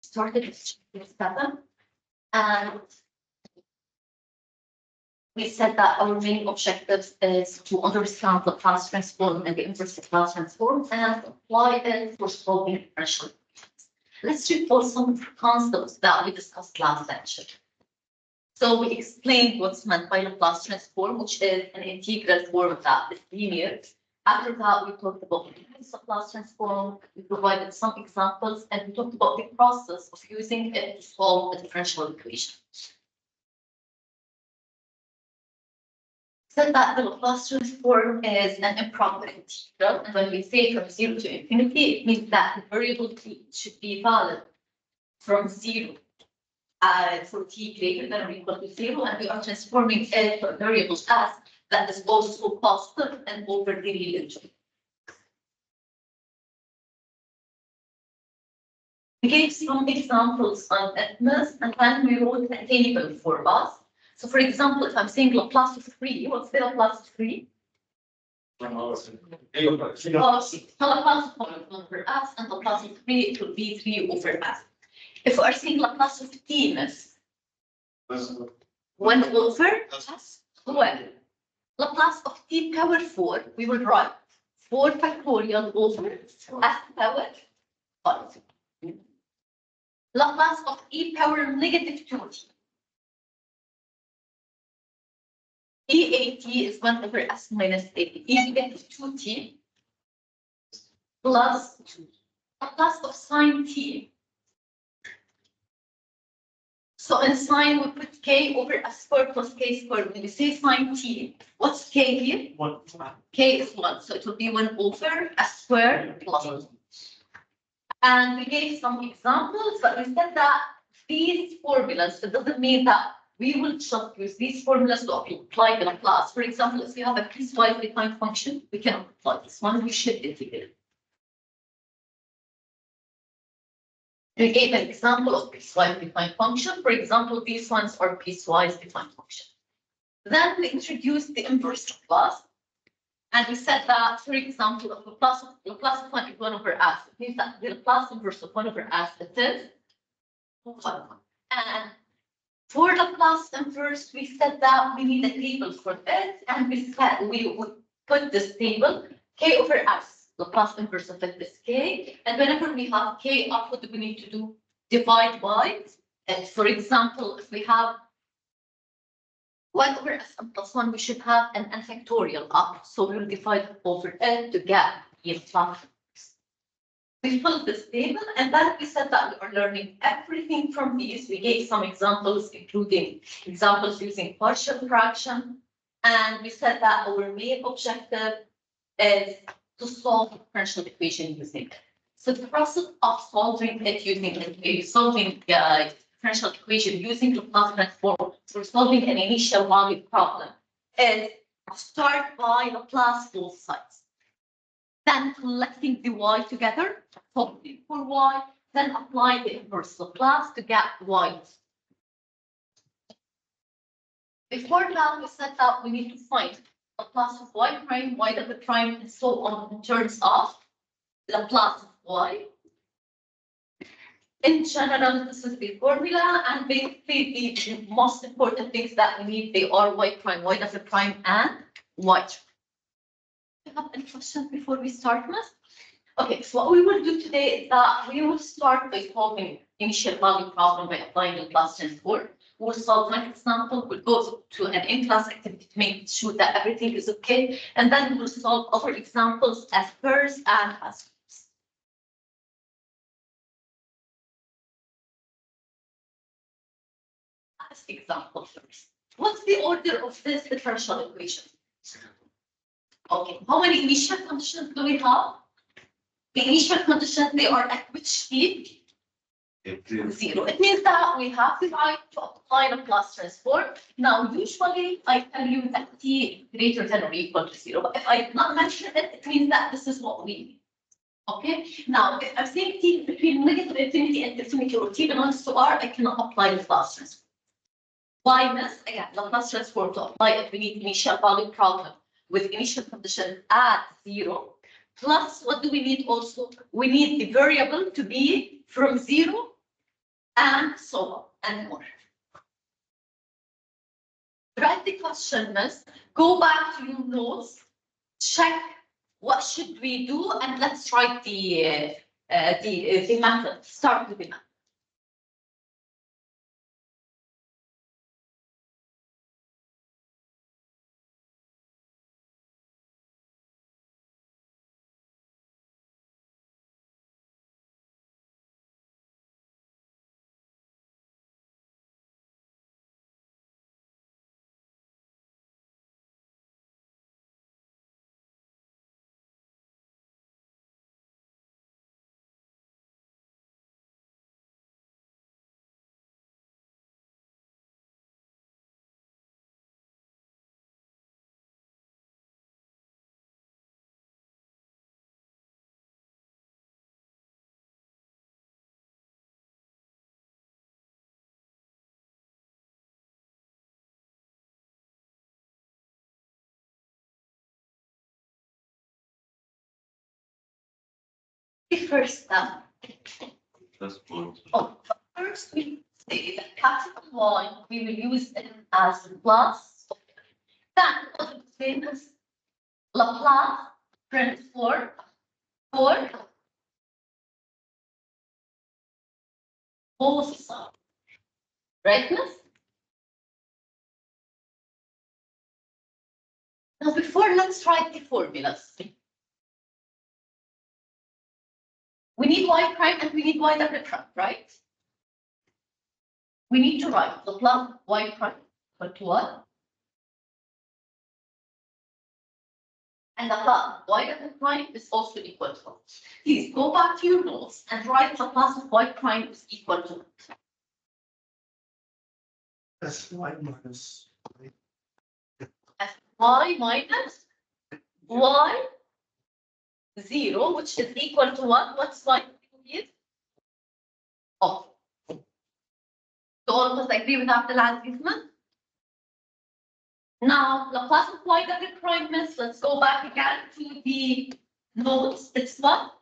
started with chapter 7, and we said that our main objective is to understand the class transform and the inverse class transform and apply it for solving differential equations. Let's recall some concepts that we discussed last lecture. So we explained what's meant by Laplace transform, which is an integral form that is linear. After that, we talked about the Laplace transform, we provided some examples, and we talked about the process of using it to solve a differential equation. Said that the Laplace transform is an improper integral, and when we say from 0 to infinity, it means that the variable t should be valid from 0 for t greater than or equal to 0, and we are transforming it for variables s that is also positive and over the real integer. We gave some examples on this, and then we wrote a table for us. So, for example, if I'm saying Laplace of 3, what's the Laplace of 3? Laplace of 1 over s, and Laplace of 3, it will be 3 over s. If we are saying Laplace of t, miss, 1 over s squared. Laplace of t power 4, we will write 4 factorial over s power 5. Laplace of e power negative 2t. EAT is 1 over s minus a. E negative 2t plus 2. Laplace of sine t. So in sine, we put k over s squared plus k squared. When we say sine t, what's k here? 1. K is 1, so it will be 1 over s squared plus 1. And we gave some examples, but we said that these formulas, it doesn't mean that we will just use these formulas to apply the Laplace. For example, if we have a piecewise defined function, we can apply this one, we should integrate. We gave an example of piecewise defined function. For example, these ones are piecewise defined function. Then we introduced the inverse Laplace. And we said that, for example, if Laplace of 1 is 1 over s, it means that the Laplace inverse of 1 over s, it is 1. And for Laplace inverse, we said that we need a table for it, and we said we would put this table, k over s, Laplace inverse of it is k, and whenever we have k up, what do we need to do? Divide by, and for example, if we have 1 over sm plus 1, we should have an n factorial up, so we will divide over n to get the Laplace. We filled this table, and then we said that we are learning everything from these. We gave some examples, including examples using partial fraction, and we said that our main objective is to solve the differential equation using it. So the process of solving it using the differential equation using Laplace transform for solving an initial value problem is start by Laplace both sides. Then collecting the y together, solving for y, then apply the inverse Laplace to get y. Before that, we said that we need to find Laplace of y prime, y double prime, and so on in terms of Laplace of y. In general, this is the formula, and basically the most important things that we need, they are y prime, y double prime, and y. Do you have any questions before we start, miss? Okay, so what we will do today is that we will start by solving initial value problem by applying the Laplace transform. We'll solve one example, we'll go to an in-class activity to make sure that everything is okay, and then we'll solve other examples as pairs and as groups. As example first. What's the order of this differential equation? Okay, how many initial conditions do we have? The initial conditions, they are at which speed? 0. It means that we have the right to apply Laplace transform. Now, usually I tell you that t greater than or equal to 0, but if I did not mention it, it means that this is what we need. Okay, now if I'm saying t between negative infinity and infinity, or t belongs to r, I cannot apply Laplace transform. Why, miss? Again, Laplace transform to apply it, we need initial value problem with initial condition at 0. Plus, what do we need also? We need the variable to be from 0 and so on and more. Write the question list, go back to your notes, check what should we do, and let's write the method. Start with the method. The first step. First, we say that capital Y, we will use it as plus. Then, what we say is Laplace transform for both sides. Right, miss? Now, before, let's write the formulas. We need y prime and we need y double prime, right? We need to write Laplace y prime equal to what? And Laplace y double prime is also equal to what? Please go back to your notes and write Laplace of y prime is equal to what? That's y minus. Y minus y 0, which is equal to what? What's y is? Oh. So all of us agree with Abdelaziz? Now, Laplace of y double prime is, let's go back again to the notes. It's what?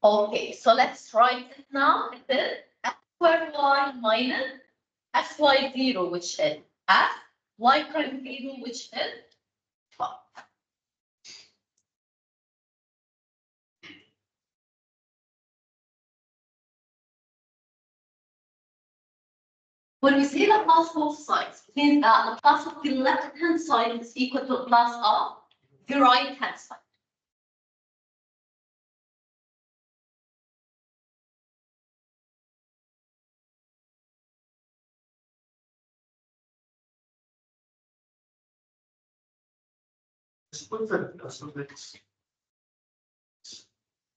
Okay, so let's write it now. It is x squared y minus sy0, which is f y prime 0, which is 12. When we say Laplace both sides, it means that Laplace of the left-hand side is equal to Laplace of the right-hand side.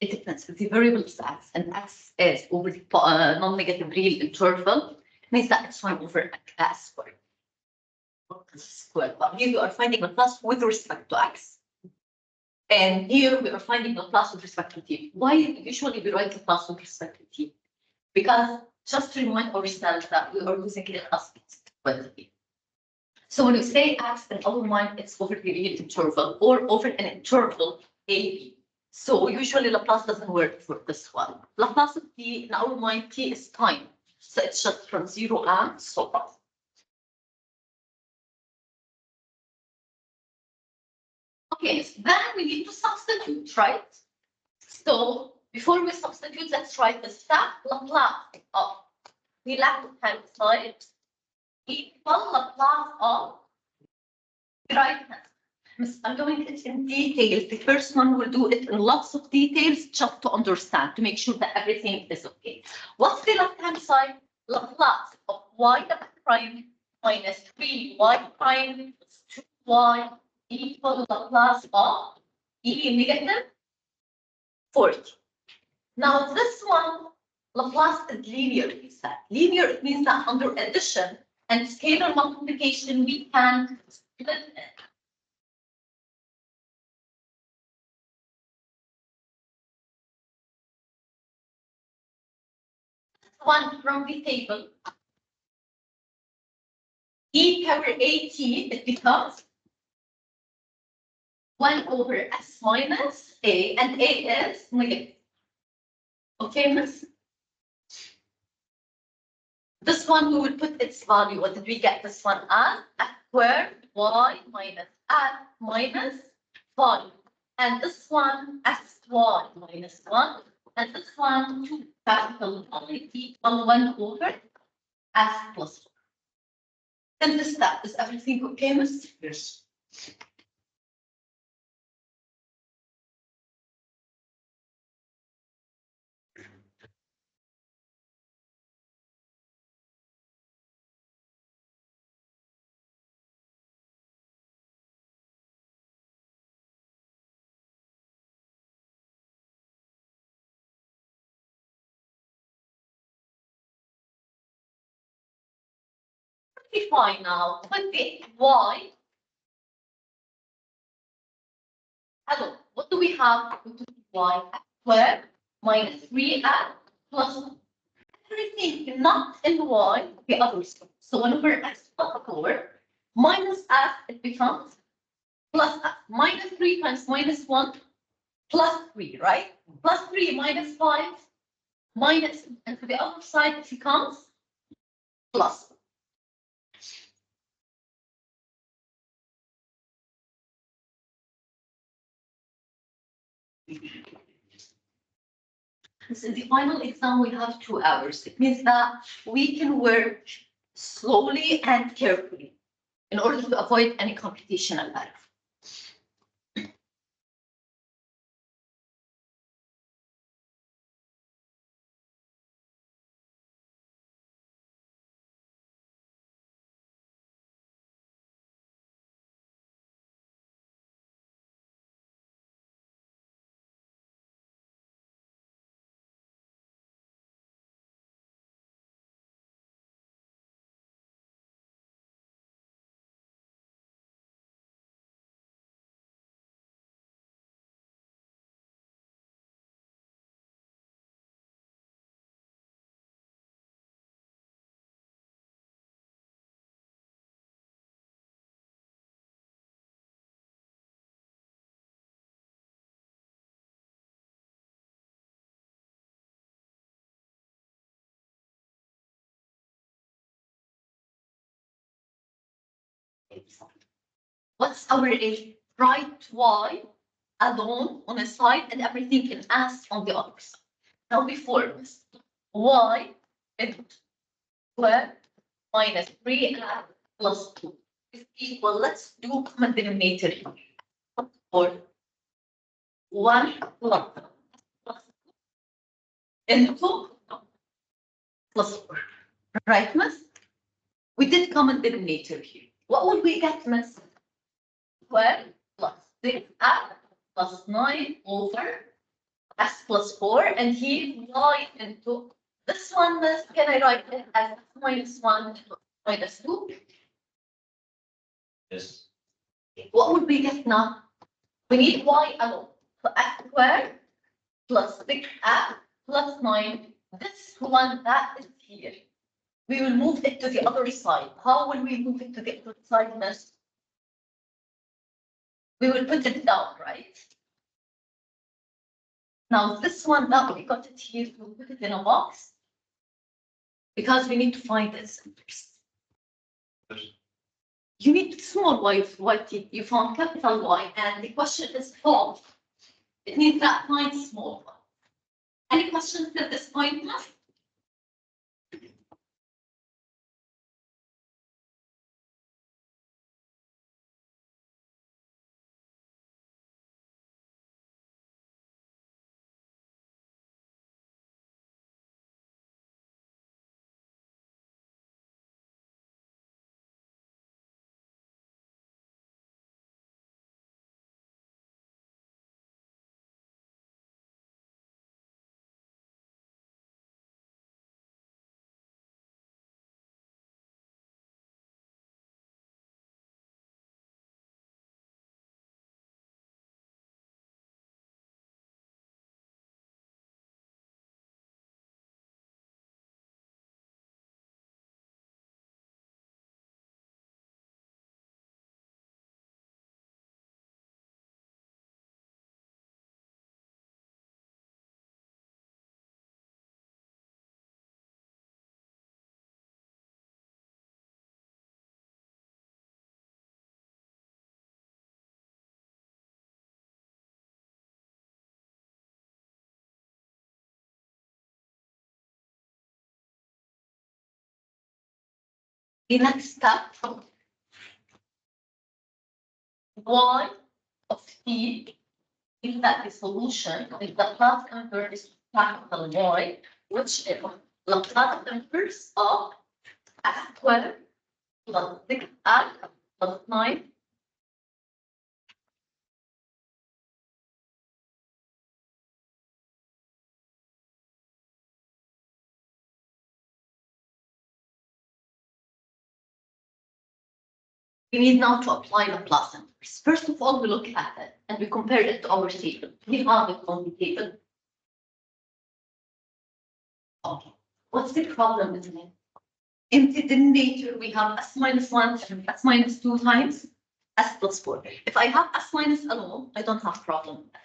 It depends. If the variable is x and x is over the non-negative real interval, means that it's 1 over x squared. But here we are finding Laplace with respect to x. And here we are finding Laplace with respect to t. Why usually we write Laplace with respect to t? Because just to remind ourselves that we are using it as with t. So when we say x in our mind, it's over the real interval or over an interval AB. So usually Laplace doesn't work for this one. Laplace of t in our mind, t is time. So it's just from 0 and so on. Okay, so then we need to substitute, right? So before we substitute, let's write the step Laplace of the left-hand side equal Laplace of the right-hand. I'm doing it in details. The first one will do it in lots of details just to understand, to make sure that everything is okay. What's the left-hand side? Laplace of y double prime minus 3y prime plus 2y equal Laplace of e negative 40. Now this one, Laplace is linear, we said. Linear, it means that under addition and scalar multiplication, we can split it. One from the table, e power at, it becomes 1 over s minus a, and a is negative. Okay, miss? This one we will put its value. What did we get this one as? X squared y minus x minus 5. And this one xy minus 1. And this one 2 capital only on 1 over s plus 4. Then this step, is everything okay, miss? Yes. Simplify now. Put the y. Hello, what do we have? We put y squared minus 3x plus everything not in y, the other side. So 1 over x plus 4 minus s, it becomes plus s. Minus 3 times minus 1 plus 3, right? Plus 3 minus 5 minus, and to the other side it becomes plus. This is the final exam. We have 2 hours. It means that we can work slowly and carefully in order to avoid any computational error. What's our A? Write y alone on a side and everything in S on the other side. Now before this, y into square minus 3x plus 2 is equal. Let's do common denominator here. Or 1 plus into plus 4. Right, miss? We did common denominator here. What would we get, miss? 12 plus 6x plus 9 over x plus 4. And here y into this one, miss, can I write it as x minus 1 minus 2? Yes. What would we get now? We need y alone. So x squared plus 6x plus 9. This one that is here. We will move it to the other side. How will we move it to the other side, miss? We will put it down, right? Now this one that we got it here, we'll put it in a box because we need to find this first. You need small y, you found capital Y, and the question is false. It needs that find small y. Any questions at this point, miss? The next step, y of t is that the solution is the Laplace inverse capital Y, which is Laplace inverse of x squared plus 6x plus 9 we need now to apply Laplace inverse. First of all, we look at it and we compare it to our table. We have it on the table. Okay. What's the problem with it? In the denominator, we have s minus 1 and s minus 2 times s plus 4. If I have s minus alone, I don't have problem with that.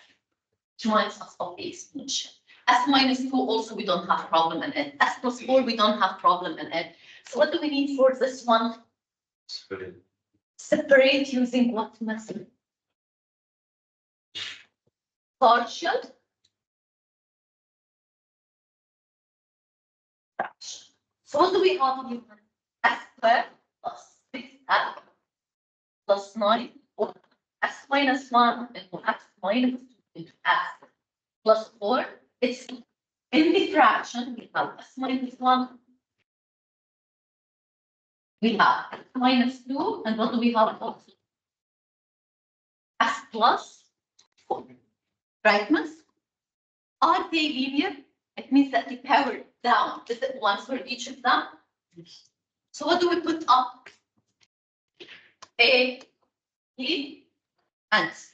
Which reminds us of the exponential. S minus 2 also we don't have problem in it. S plus 4 we don't have problem in it. So what do we need for this one? Separate using what method? Partial fraction. So what do we have here? S squared plus 6x plus 9 or s minus 1 into s minus 2 into s plus 4. It's in the fraction, we have s minus 1. We have s minus 2, and what do we have also? S plus 4. Right, miss? Are they linear? It means that the power down is at once for each of them. So what do we put up? A, B, and C.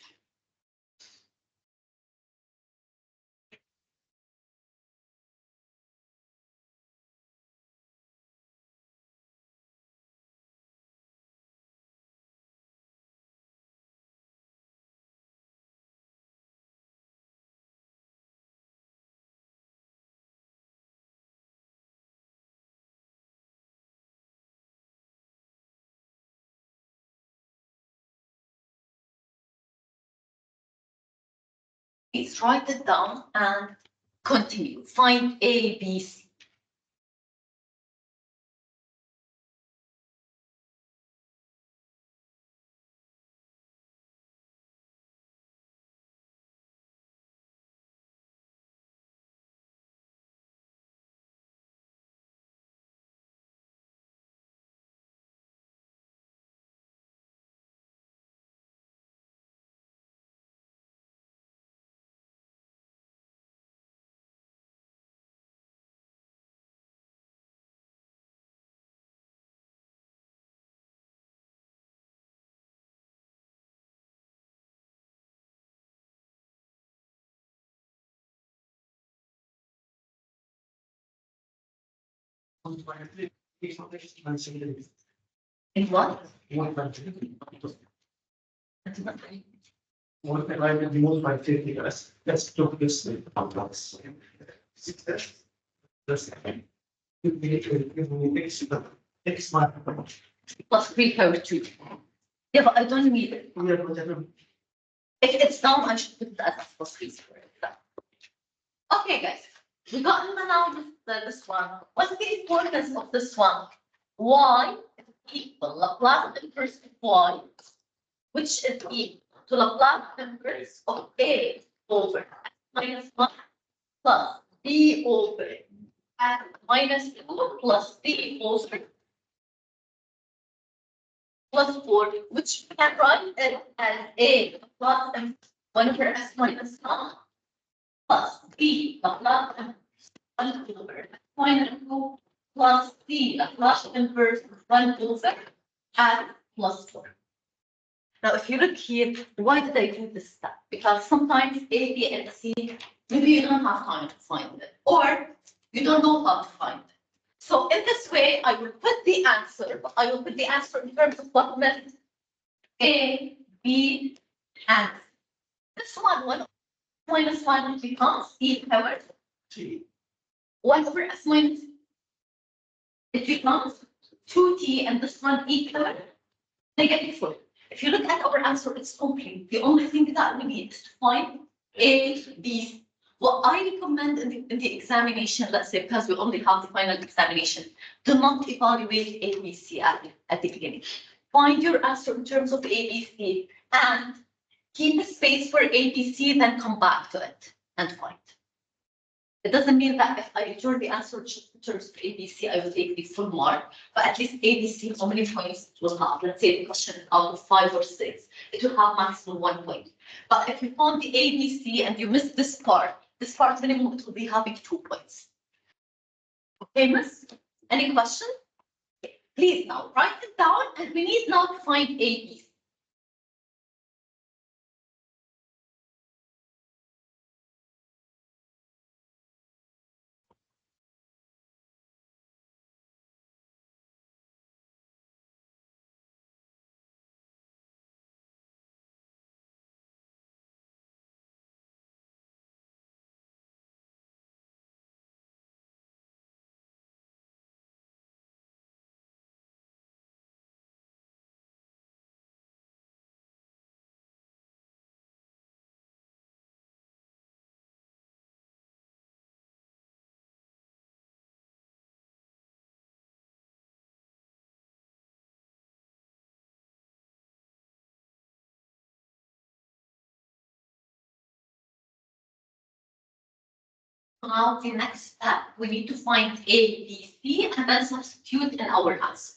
Please write it down and continue. Find A, B, C. In what? What I will remove by 50, let's do this. That's X Plus 3 power 2. Yeah, but I don't need it. If it's down, I should put that as plus 3 squared. Okay, guys. We got now this one. What's the importance of this one? Y is equal Laplace inverse of y, which is equal to Laplace inverse of a over x minus 1 plus b over x minus 2 plus b over plus 4, which we can write it as a plus m1 over s minus 1 plus b Laplace inverse 1 over x minus 2 plus c Laplace inverse 1 over x plus 4. Now, if you look here, why did I do this step? Because sometimes A, B, and C, maybe you don't have time to find it, or you don't know how to find it. So in this way, I will put the answer, in terms of what method? A, B, and C. This one minus 1 becomes E power T. 1 over S minus, it becomes 2T, and this one E power -4. If you look at our answer, it's complete. The only thing that we need is to find A, B. What I recommend in the examination, let's say, because we only have the final examination, do not evaluate ABC at the beginning. Find your answer in terms of ABC and keep a space for ABC, then come back to it and find. It doesn't mean that if I return the answer in terms of ABC, I will take the full mark, but at least ABC, how many points it will have? Let's say the question is out of 5 or 6, it will have maximum 1 point. But if you found the ABC and you missed this part minimum, it will be having 2 points. Okay, miss? Any question? Please now write it down, and we need now to find ABC. Now the next step, we need to find A, B, C, and then substitute in our answer.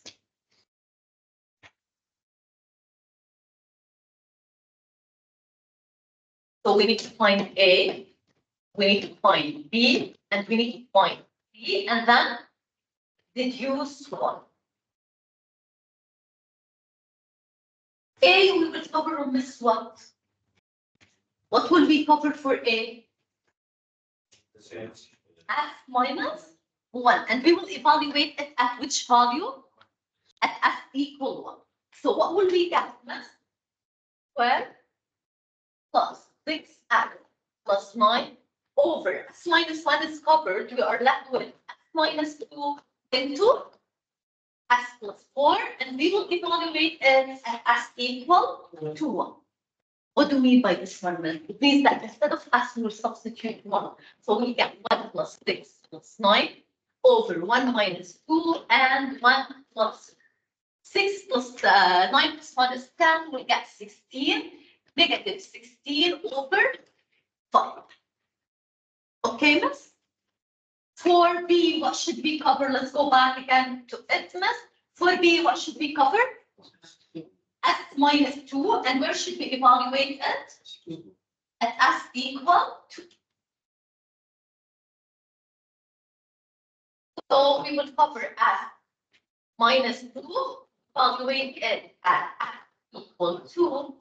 So we need to find A, we need to find B, and we need to find C, and then deduce 1. A, we will cover or miss what? What will be covered for A? F minus 1, and we will evaluate it at which value? At F equal 1. So what will we get? 12 plus 6F plus 9 over S minus 1 is covered. We are left with S minus 2 into S plus 4, and we will evaluate it at S equal to 1. What do we mean by this one? It means that instead of S, we will substitute 1. So we get 1 plus 6 plus 9 over 1 minus 2 and 1 plus 6 plus 9 plus 1 is 10. We get 16, negative 16 over 5. Okay, miss? For B, what should we cover? Let's go back again to it, miss. For B, what should we cover? S minus 2, and where should we evaluate it? At S equal to. So we will cover S minus 2, evaluate it at S equal to.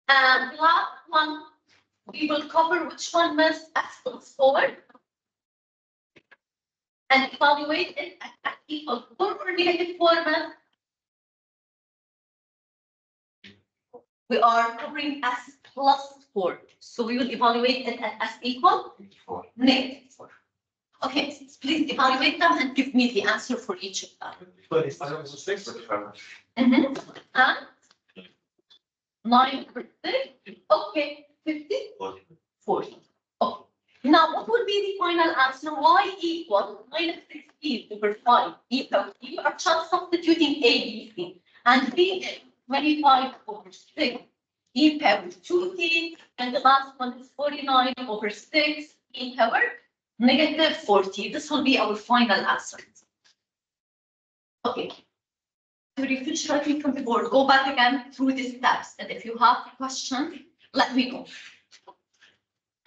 And last one, we will cover which one, miss? S plus 4. And evaluate it at S equal to 4 or negative 4, miss? We are covering S plus 4. So we will evaluate it at S equal negative 4. Okay, please evaluate them and give me the answer for each of them. 26. And 9 per 6. Okay, 50. 40. Okay. Now, what will be the final answer? Y equal minus 16 over 5 equal. You are just substituting A, B, C. And B is 25 over 6 e power 2t. And the last one is 49 over 6 e power negative 40. This will be our final answer. Okay. To refresh writing from the board, go back again through the steps. And if you have a question, let me know.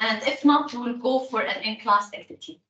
And if not, we will go for an in-class activity.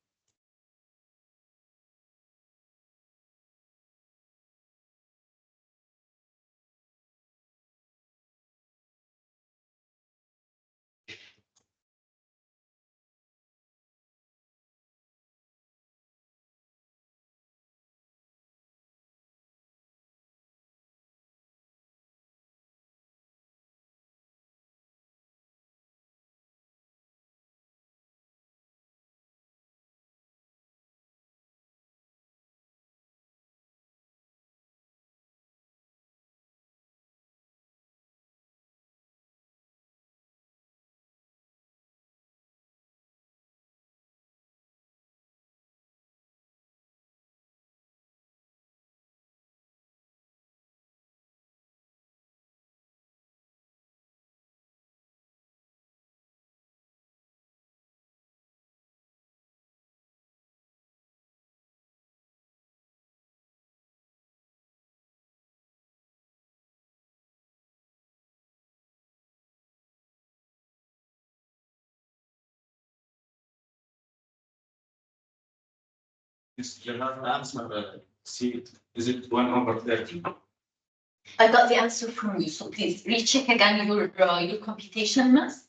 This general answer, C, is it 1/30? I got the answer from you, so please recheck again your computation mass.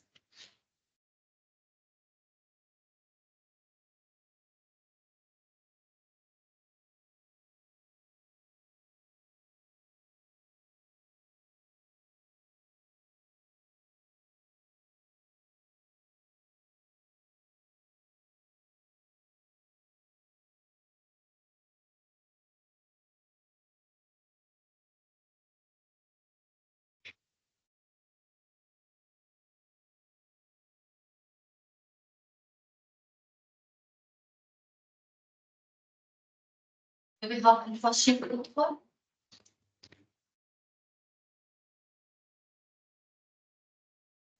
Do we have any question for the floor?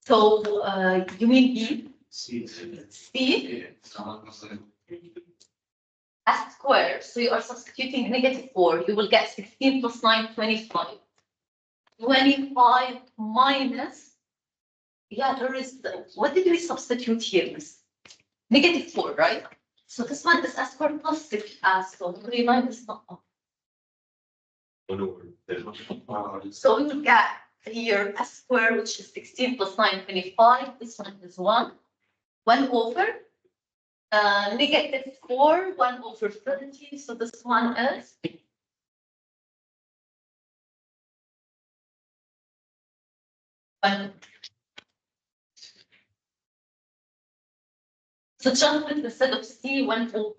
So you mean B? C. C S square. So you are substituting -4. You will get 16 plus 9, 25. 25 minus. Yeah, there is. What did we substitute here, miss? -4, right? So this one is S square plus 6S. So 29 is not. So we will get here S square, which is 16 plus 9, 25. This one is 1. 1 over -4, 1 over 30. So this one is 1. So just with instead of C, 1 over.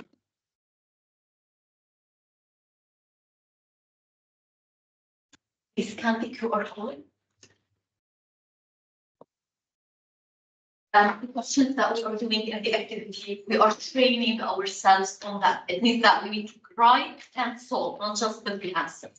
Is can be QR code. The questions that we are doing in the activity, we are training ourselves on that. It means that we need to write and solve, not just with the answer.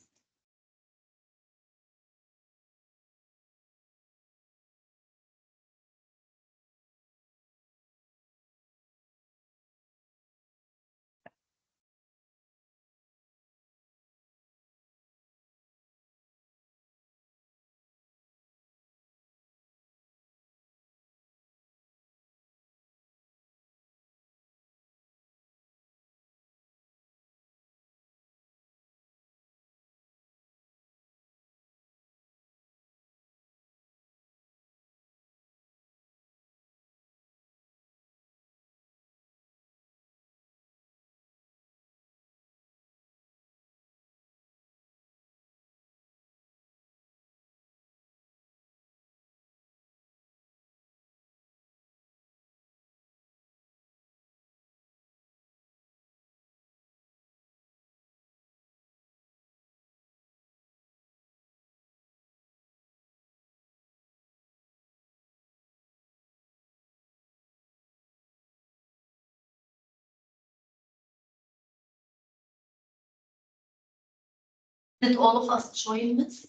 Did all of us join this?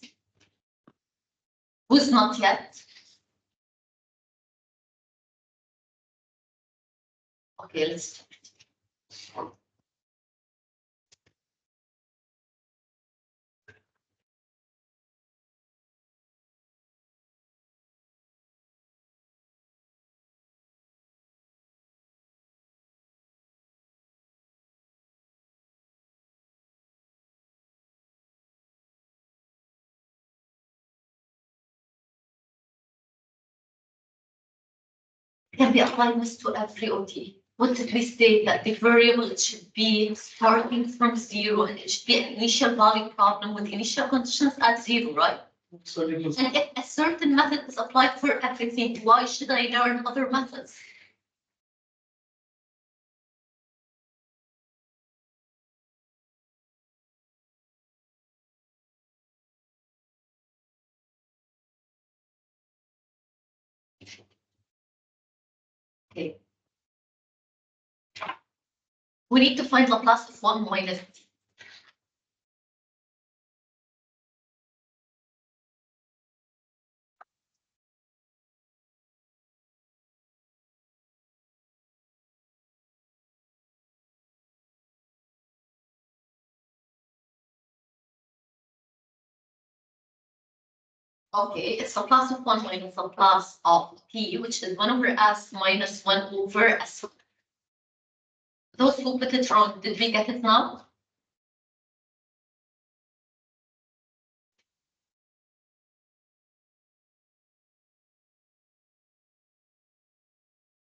Who's not yet? Okay, let's. Can be applied this to every OT. What did we say that the variable it should be starting from 0 and it should be an initial value problem with initial conditions at 0, right? And if a certain method is applied for everything, why should I learn other methods? Okay. We need to find Laplace of 1 minus t. Okay, it's Laplace of 1 minus Laplace of t, which is 1 over s minus 1 over s. Those who put it wrong, did we get it now?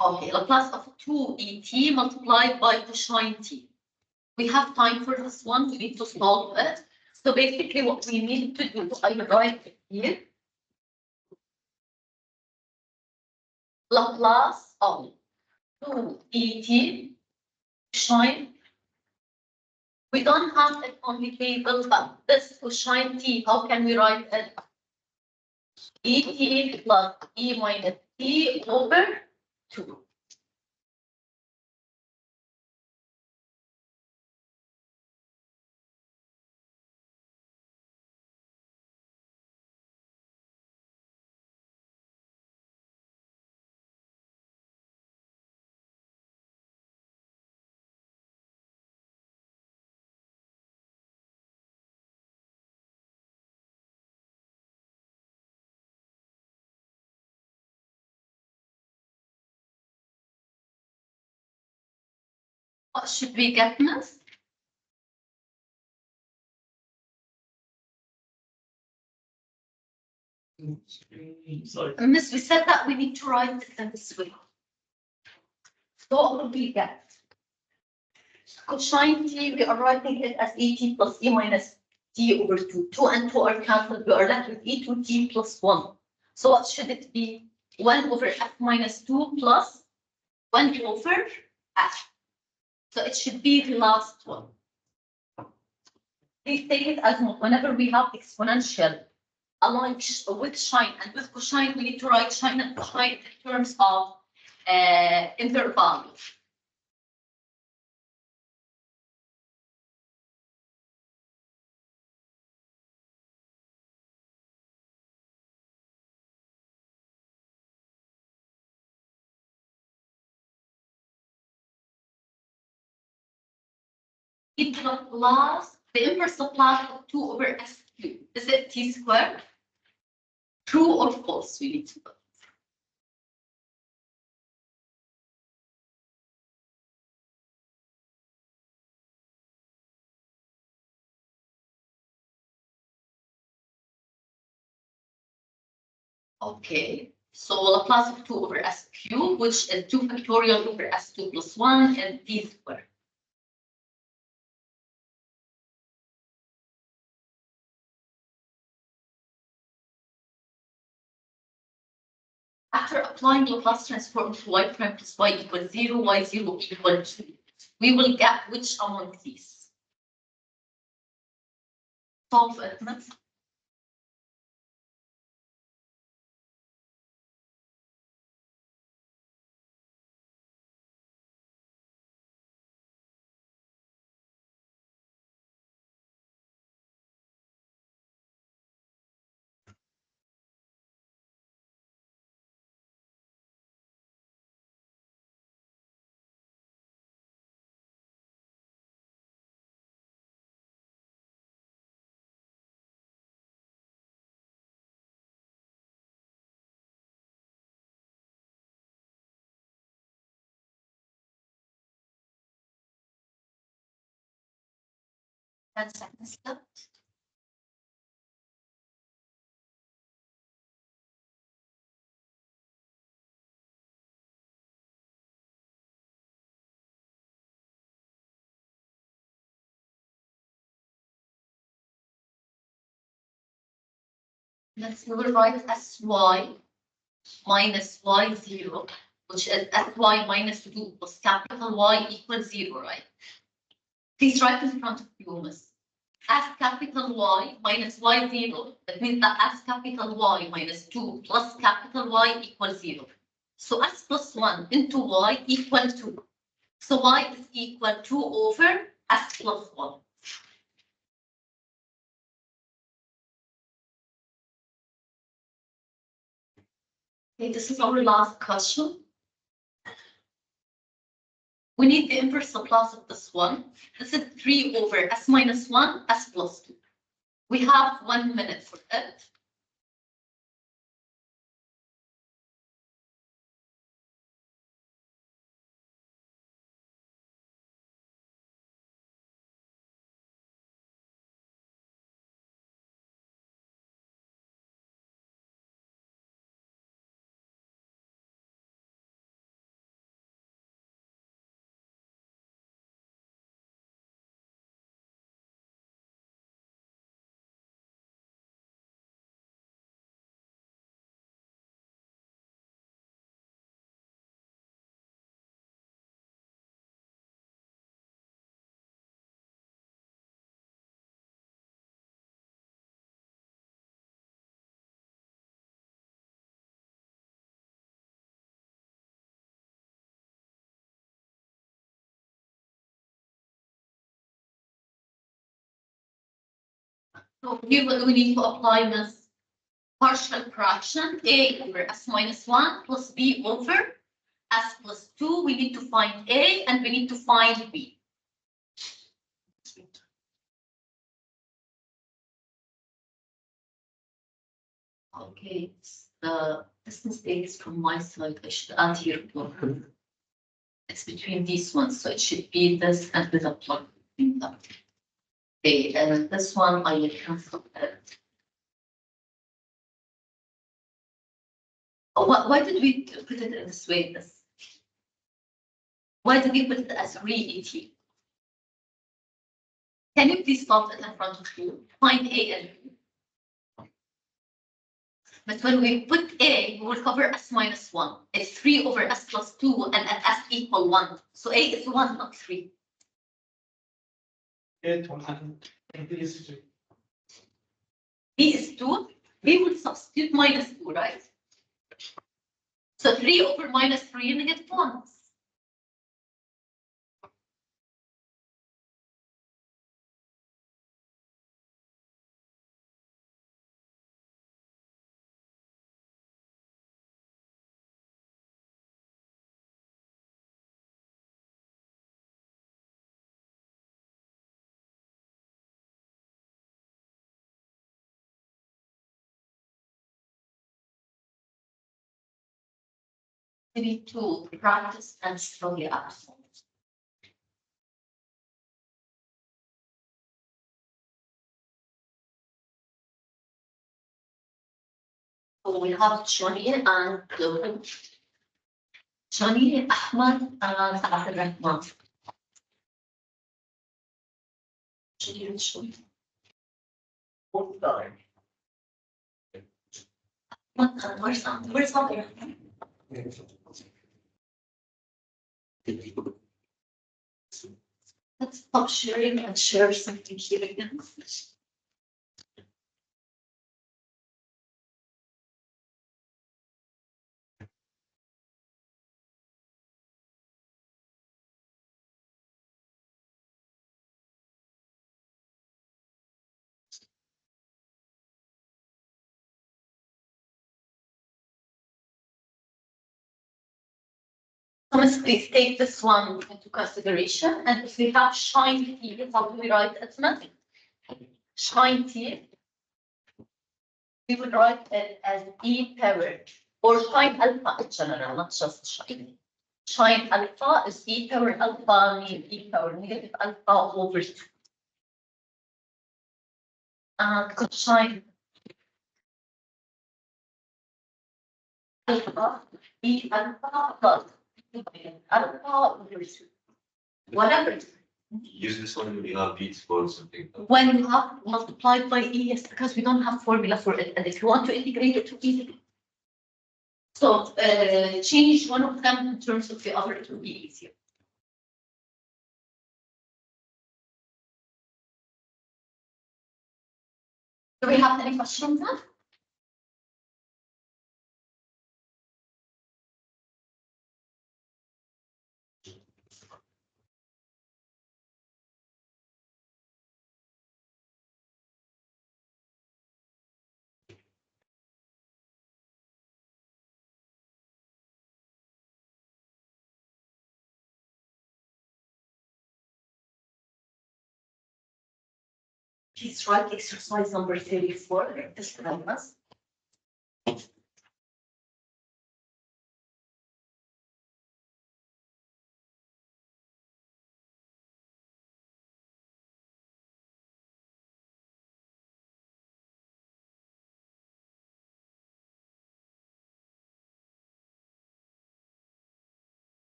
Okay, Laplace of 2et multiplied by cosine t. We have time for this one. We need to solve it. So basically what we need to do, I write it here. Laplace of 2et cosine. We don't have it on the table, but this cosine t, how can we write it? Et plus e minus t over 2. What should we get next? Sorry. Miss, we said that we need to write it in this way. So what will we get? Cosine t, we are writing it as et plus e minus t over 2. 2 and 2 are cancelled. We are left with e2t plus 1. So what should it be? 1 over f minus 2 plus 1 over f. So it should be the last one. Please take it as whenever we have exponential along with sine and with cosine, we need to write sine and cosine in terms of interval. It plus the inverse Laplace of 2 over s cubed. Is it t squared? True or false? We need to know. Okay, so Laplace of 2 over s cubed, which is 2 factorial over s2 plus 1 and t squared. After applying Laplace transform to y prime plus y equals 0, y0 equal 2, we will get which among these? Solve it. That's second step. We will write sy minus y0, which is sy minus 2 plus capital Y equals 0, right? Please write in front of you, miss. S capital Y minus y0, that means that S capital Y minus 2 plus capital Y equals 0. So S plus 1 into Y equal 2. So Y is equal to over S plus 1. Okay, this is our last question. We need the inverse Laplace of this one. This is 3 over S minus 1, S plus 2. We have 1 minute for it. So here we need to apply this partial fraction, a over s minus 1 plus b over s plus 2. We need to find a and we need to find b. Okay, this mistake is from my side. I should add here plug. It's between these ones, so it should be this and with a plug. Okay, and this one I will cancel it. Oh, why did we put it in this way? Why did we put it as re-ET? Can you please stop it in front of you? Find A and B. But when we put A, we will cover s minus 1. It's 3 over s plus 2 and at s equal 1. So A is 1, not 3. B is 2. B will substitute minus 2, right? So 3 over minus 3, negative 1. We need to practice and study up. So we have Johnny and Johnny, Ahmad, and Abdurrahman. Where's Abdurrahman? Let's stop sharing and share something here again. Thomas, please take this one into consideration. And if we have shine T, how do we write it? Nothing. Shine T, we would write it as E power or shine alpha in general, not just shine. Shine alpha is E power alpha mean E power negative alpha over 2. And shine alpha, E alpha plus alpha over 2. Whatever. Use this one when you have beats for something. When you have multiplied by E, yes, because we don't have formula for it. And if you want to integrate it to easy. So change one of them in terms of the other to be easier. Do we have any questions now? Please write exercise number 34. This us.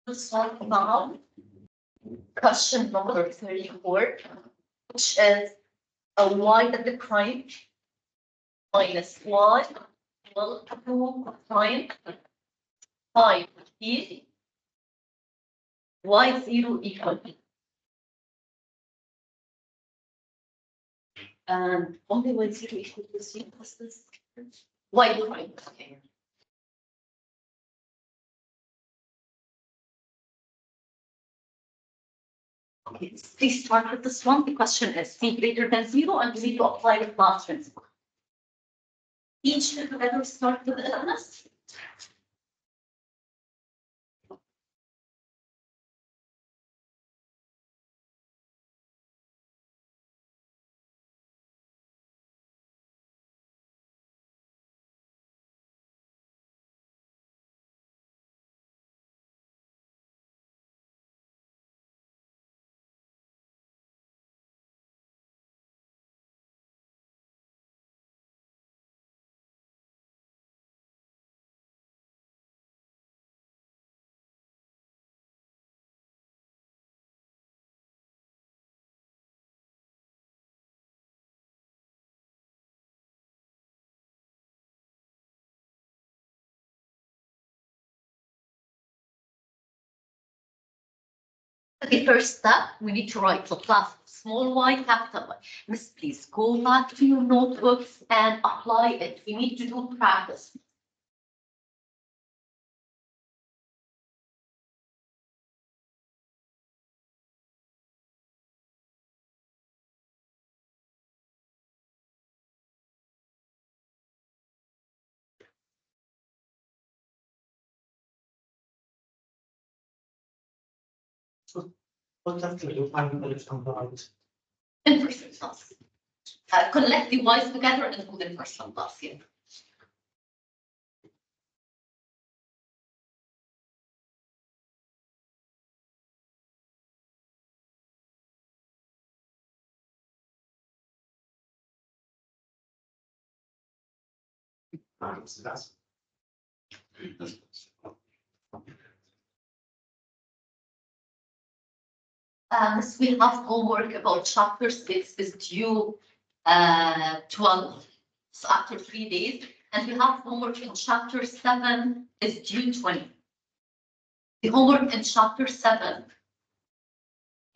Let's talk about question number 34, which is y at the prime minus y equal to prime 5 here, y0 equal to. And only y0 equal to 0, what's this? Y prime, okay. Okay, please start with this one. The question is c greater than 0, and we need to apply the class principle. Each together start with illness. Okay, first step, we need to write the class small y, capital Y. Miss, please go back to your notebooks and apply it. We need to do practice. What after you find the standard? Inverse class. Collect the y's together and do the inverse class here. That's Miss, we have homework about chapter 6 is due 12, so after 3 days, and we have homework in chapter 7 is due 20. The homework in chapter 7,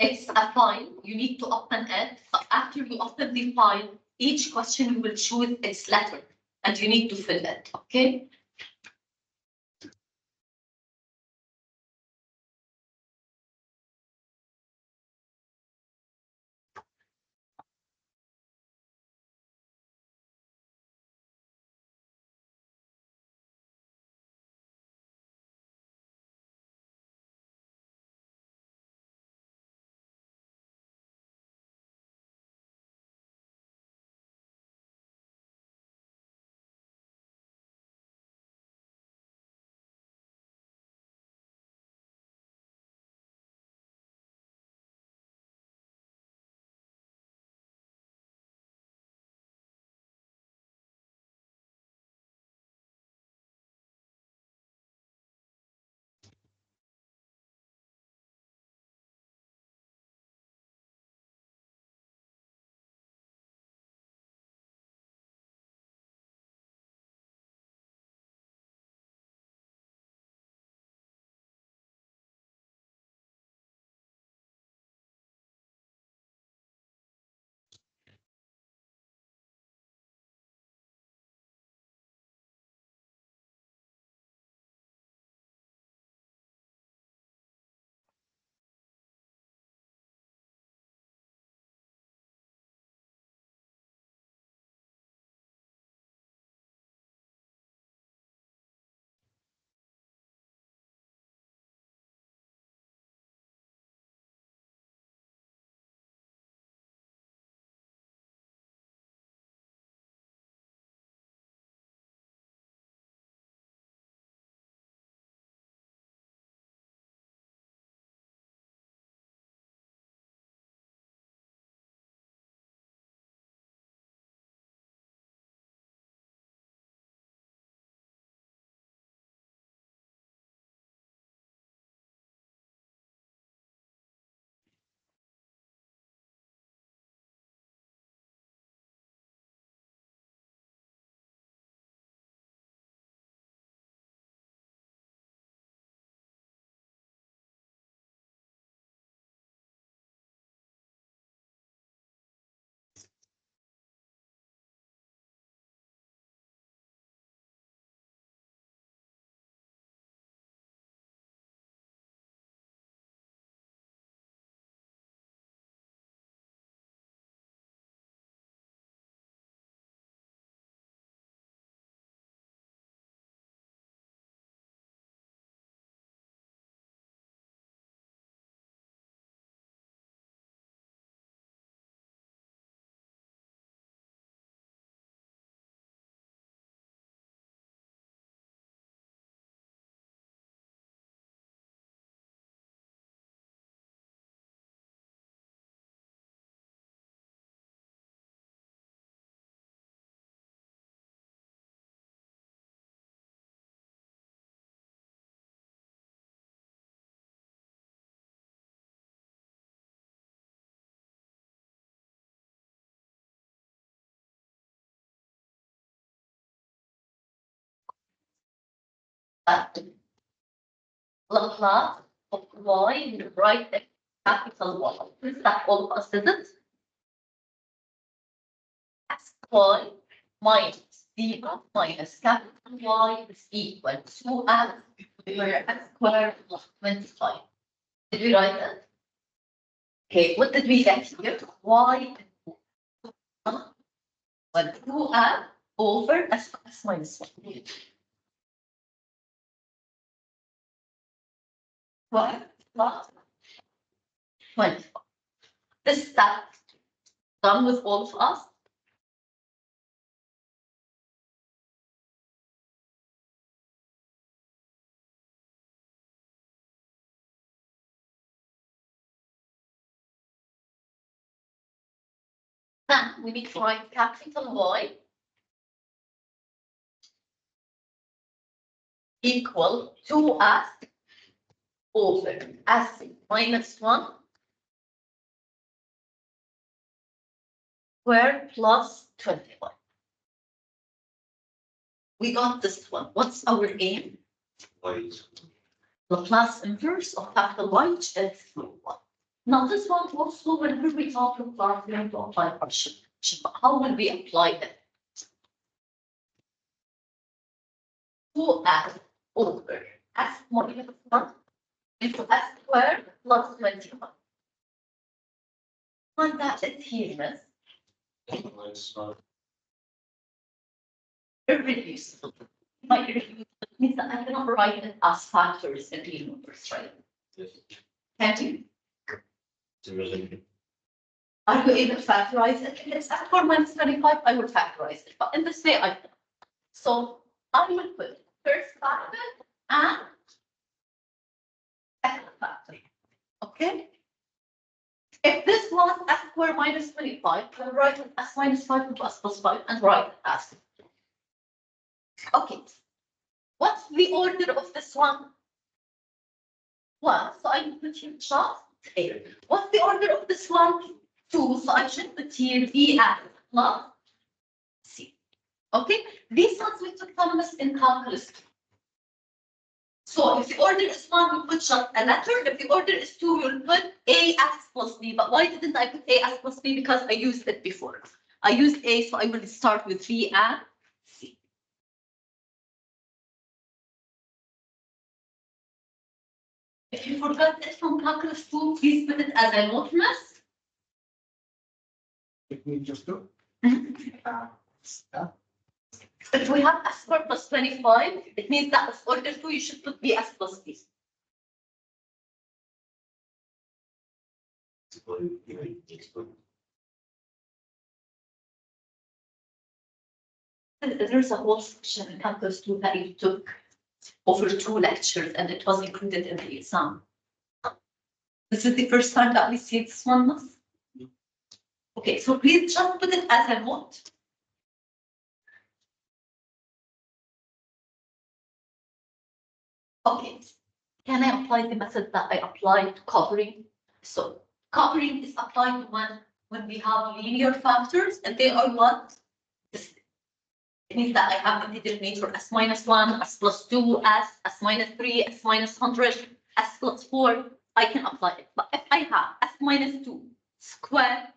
it's a file, you need to open it, but after you open the file, each question you will choose its letter, and you need to fill it, okay? that Laplace of y, we write the capital Y. Is that all of us, is it? Square minus zero minus capital Y is equal to x, where x squared plus 25. Did we write that? Okay, what did we get here? Y well, 2x over s minus 1. Y plus 25. Is that done with all of us? Then we need to write capital Y equal to s over s minus 1 squared plus 21. We got this one. What's our aim? Laplace inverse of capital Y, which is 1. Now this one also, whenever we talk about, we have to apply partial. But how will we apply it? 2s over s minus 1 into s squared plus 21. And that is here, miss. Irreducible. By irreducible means that I cannot write it as factors in the universe, right? Can you? Are you able to factorize it? If it's at 4 minus 25, I will factorize it. But in this way, I can. So I will put first factor and second factor. Okay? If this was s squared minus 25, I will write it as minus 5 into s plus 5 and write it as. Okay. What's the order of this one? 1. So I will put here just A. What's the order of this one? 2. So I should put here BF plus C. Okay? These ones we took calculus in calculus. So if the order is 1, we put just a letter. If the order is 2, we'll put AX plus B. But why didn't I put AX plus B? Because I used it before. I used A, so I will start with B and C. If you forgot it from calculus 2, please put it as a note, miss. If we just do. If we have s squared plus 25, it means that of order 2, you should put bs plus b. There's a whole section in calculus 2 that you took over 2 lectures and it was included in the exam. This is the first time that we see this one, miss? Okay, so please just put it as a note. Okay, can I apply the method that I applied to covering? So covering is applied when we have linear factors and they are what? This. It means that I have the denominator s minus 1, s plus 2, s minus 3, s minus 100, s plus 4. I can apply it. But if I have s minus 2 squared,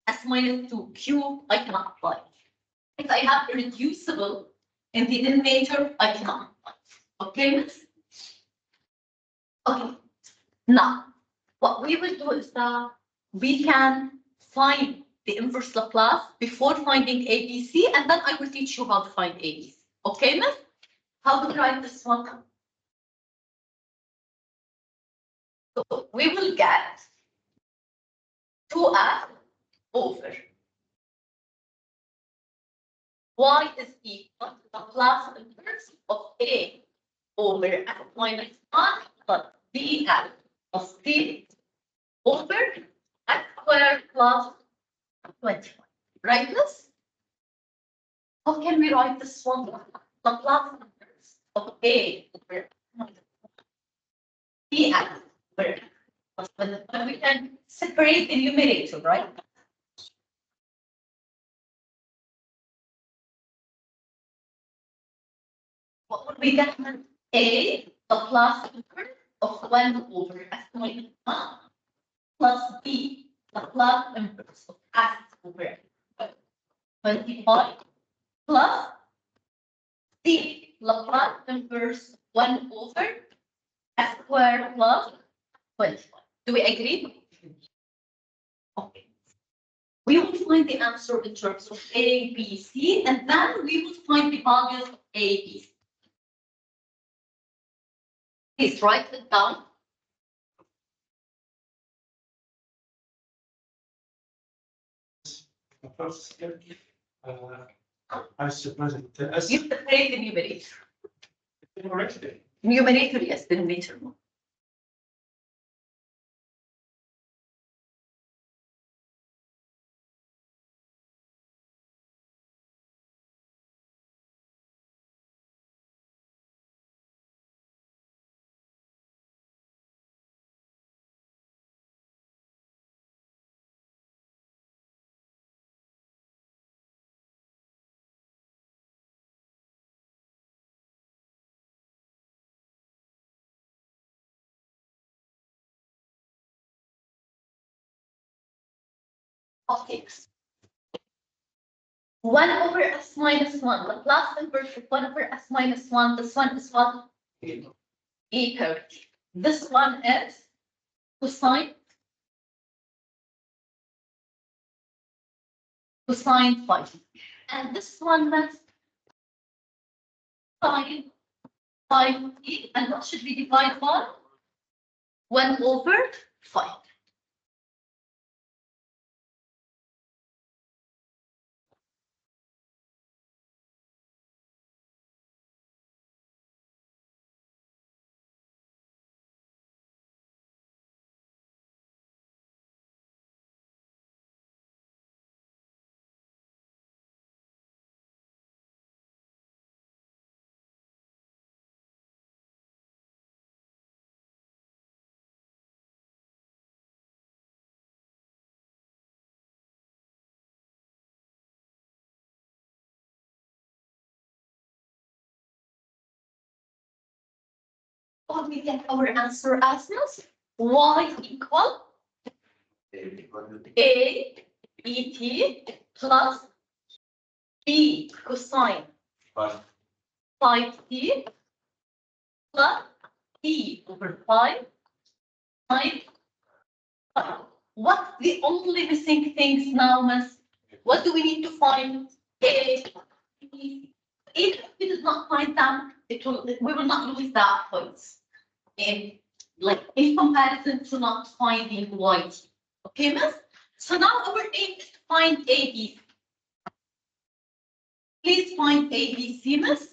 s minus 2 cubed, I cannot apply it. If I have irreducible in the denominator, I cannot apply it. Okay, miss? Okay, now what we will do is that we can find the inverse Laplace before finding ABC, and then I will teach you how to find ABC. Okay, miss? How to write this one? So we will get 2f over y is equal to the Laplace inverse of A over f minus 1 plus bf plus c over x squared plus 21. Right, miss? How can we write this one? Laplace inverse of A over bf over plus 21. We can separate the numerator, right? What would we get? A, the plus number of 1 over S minus 1 plus B, the plus inverse of S over 25 plus C, the plus inverse 1 over S squared plus 25. Do we agree? Okay. We will find the answer in terms of A, B, C, and then we will find the values of A, B, C. Please write it down. The first step, I suppose it is. You separate the numerator. Correctly. Numerator, yes, denominator. No. Okay. 1 over S minus 1, the plus inverse of 1 over S minus 1, this one is what? E parity. This one is cosine 5. And this one is sine 5t, and what should we divide by? 1 over 5. Or we get our answer as this. Y equal A et plus B cosine 5t plus t over 5 times 5. What's the only missing things now, Miss? What do we need to find? A. If we did not find them, we will not lose that points. Like in comparison to not finding y. Okay, Miss? So now our aim is to find A, B. Please find A, B, C, Miss.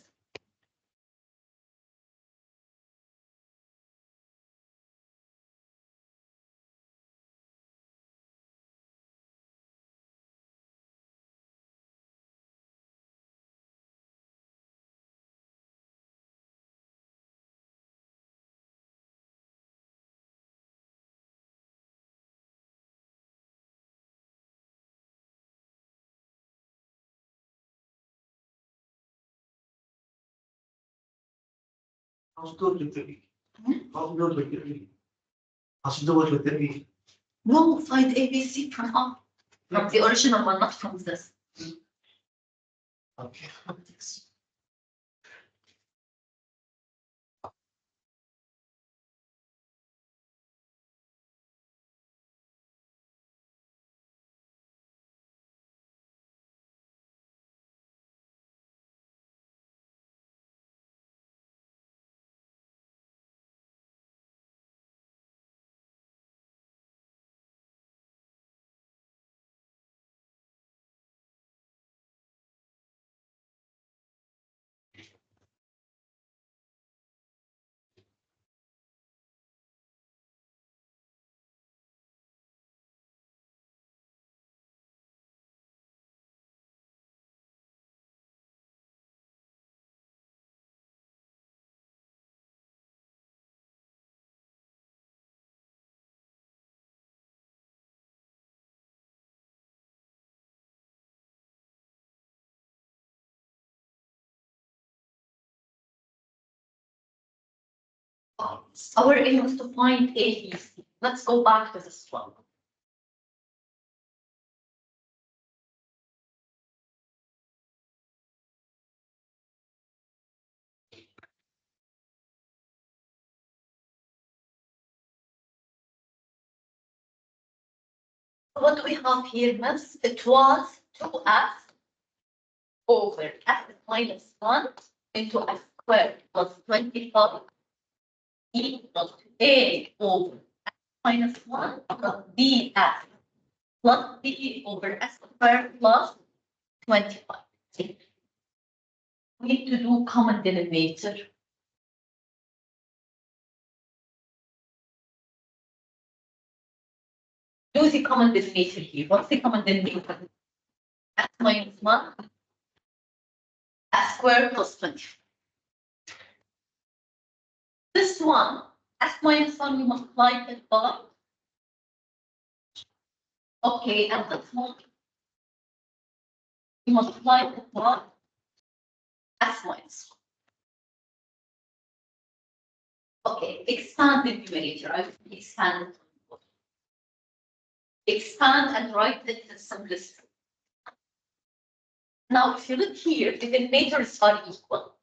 How's good with the How's good with the How's good with the No, find A, B, C from up. From the original one, not from this. Okay. Our aim is to find A, B, C. Let's go back to this one. What do we have here, miss? It was 2f over f minus 1 into f squared plus 25 equals to a over f minus 1 plus bf plus b over s squared plus 25. We need to do common denominator. Do the common denominator here. What's the common denominator? S minus 1, S squared plus 25. This one, S minus 1, we multiply it by. Okay, and this one, we multiply it by S minus 1. Okay, expand the numerator. I will expand it. Expand and write it in simplest form. Now, if you look here, the denominators are equal,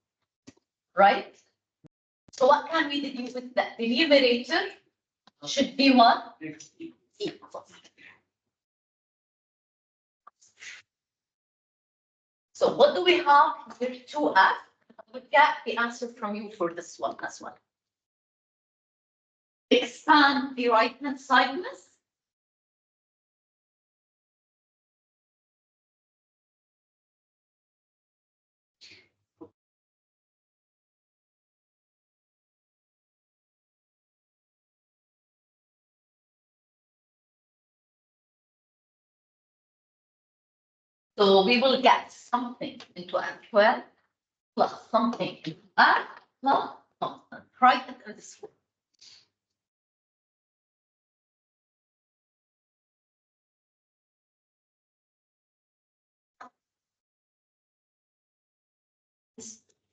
right? So what can we deduce with that? The numerator should be what? Equal. So what do we have here? 2f. I will get the answer from you for this one as well. Expand the right-hand side, miss. So we will get something into f12 plus something into f plus constant. Write it in this form.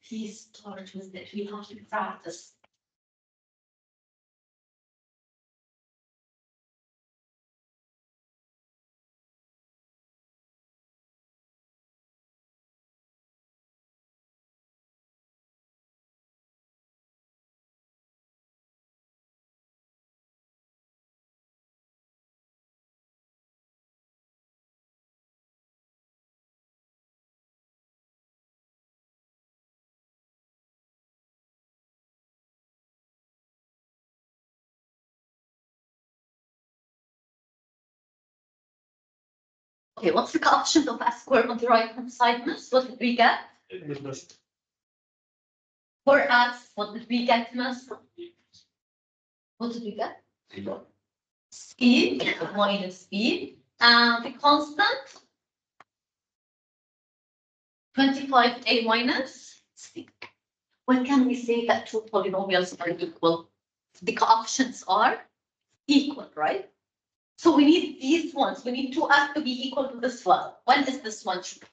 Please start with it. We have to practice. Okay, what's the coefficient of s squared on the right-hand side, miss? What did we get? For s, what did we get, miss? What did we get? C minus b. And the constant? 25a minus c. When can we say that two polynomials are equal? The coefficients are equal, right? So we need these ones. We need 2f to be equal to this one. When is this one true?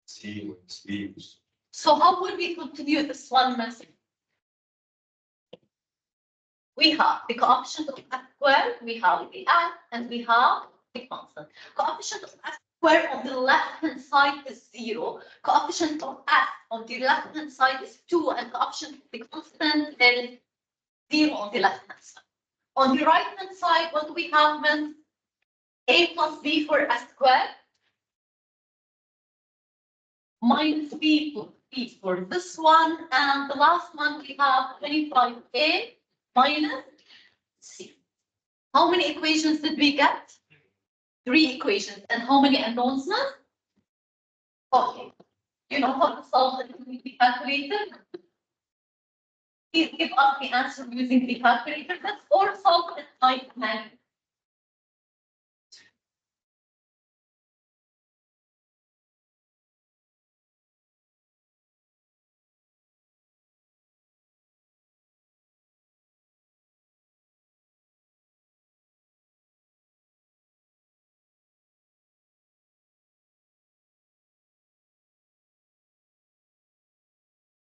C, C. So how would we continue this one message? We have the coefficient of f squared, we have the f, and we have the constant. Coefficient of f squared on the left-hand side is 0. Coefficient of f on the left-hand side is 2, and coefficient of the constant is 0 on the left-hand side. On the right-hand side, what do we have, miss? A plus b for s squared minus b for this one, and the last one we have 25a minus c. How many equations did we get? 3 equations. And how many unknowns? Okay. You know how to solve it using the calculator? Please give us the answer using the calculator. Or solve it by hand.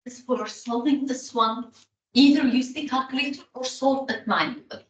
Is for solving this one Either use the calculator or solve it manually.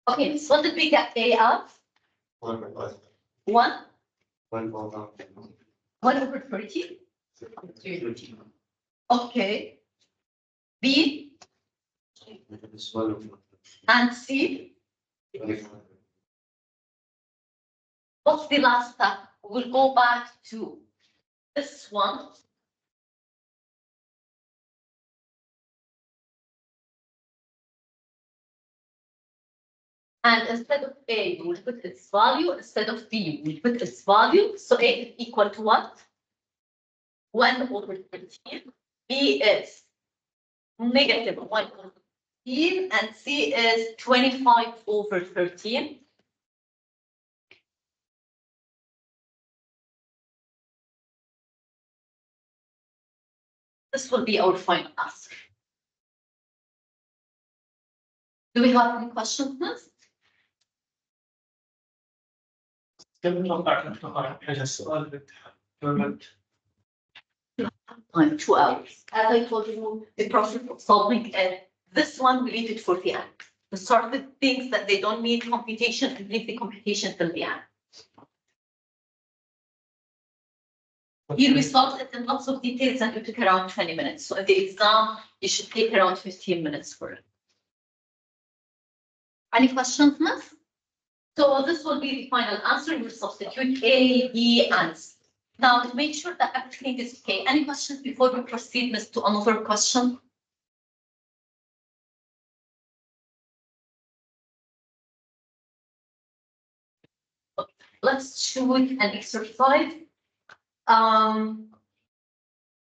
Okay, so what did we get A of? 1.5. 1, 1.5. 1 over 30. Okay. B It's 1 and C. over What's the last step? We'll go back to this one. And instead of A, we'll put its value. Instead of B, we'll put its value. So A is equal to what? 1 over 13. B is negative 1 over 13. And C is 25 over 13. This will be our final answer. Do we have any questions? كم نقطع حاجة السؤال بالتحدث. Time 2 hours. As I told you, the process of solving it, this one we leave it for the end. To start with things that they don't need computation and leave the computation till the end. Here we solved it in lots of details and it took around 20 minutes. So in the exam, you should take around 15 minutes for it. Any questions, miss? So this will be the final answer. You substitute A, B, and C. Now to make sure that everything is okay. Any questions before we proceed, miss, to another question? Let's choose an exercise.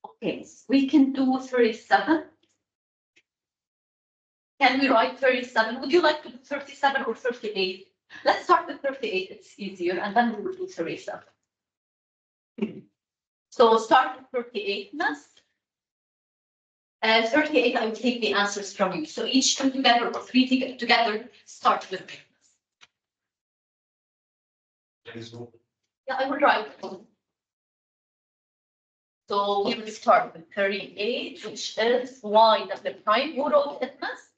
Okay, we can do 37. Can we write 37? Would you like to do 37 or 38? Let's start with 38, it's easier, and then we will do 37. So start with 38, miss. 38, I will take the answers from you. So each two together or three together, start with me. Yeah, I will write. So we will start with 38, which is y double prime. Who wrote it, miss?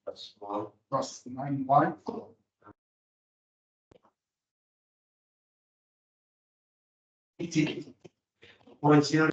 That's 1. Plus 9y. Point 0.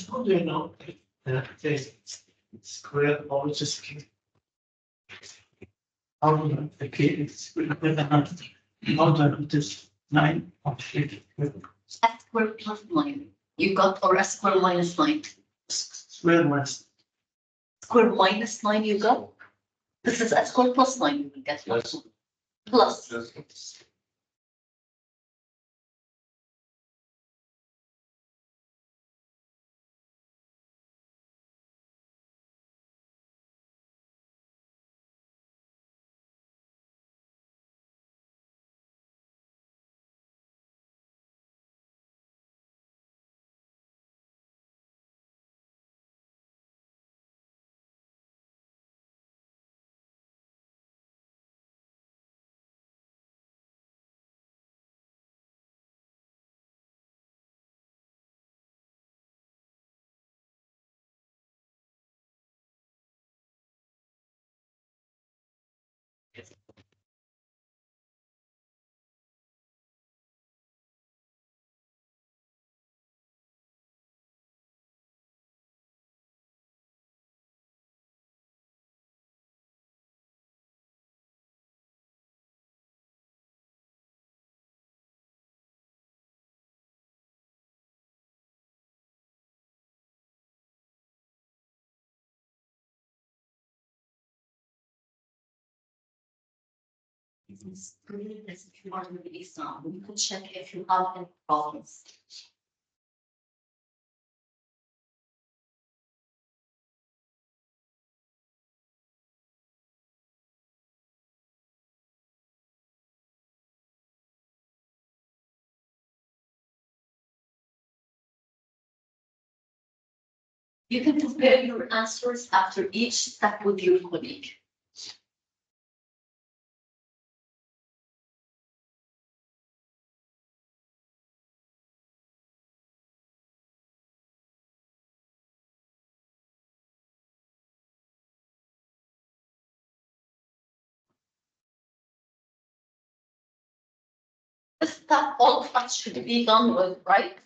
How do you know there's square or just cube? How do you the cube is square with the hand? How do I put this 9 on 8? A square plus 9. You got, or a square minus 9. Square minus. Square minus 9 you got. This is a square plus 9 you will get. Yes. Plus. Yes. It's great as if you are in the exam. You can check if you have any problems. You can compare your answers after each step with your colleague. This step all of us should be done with, right?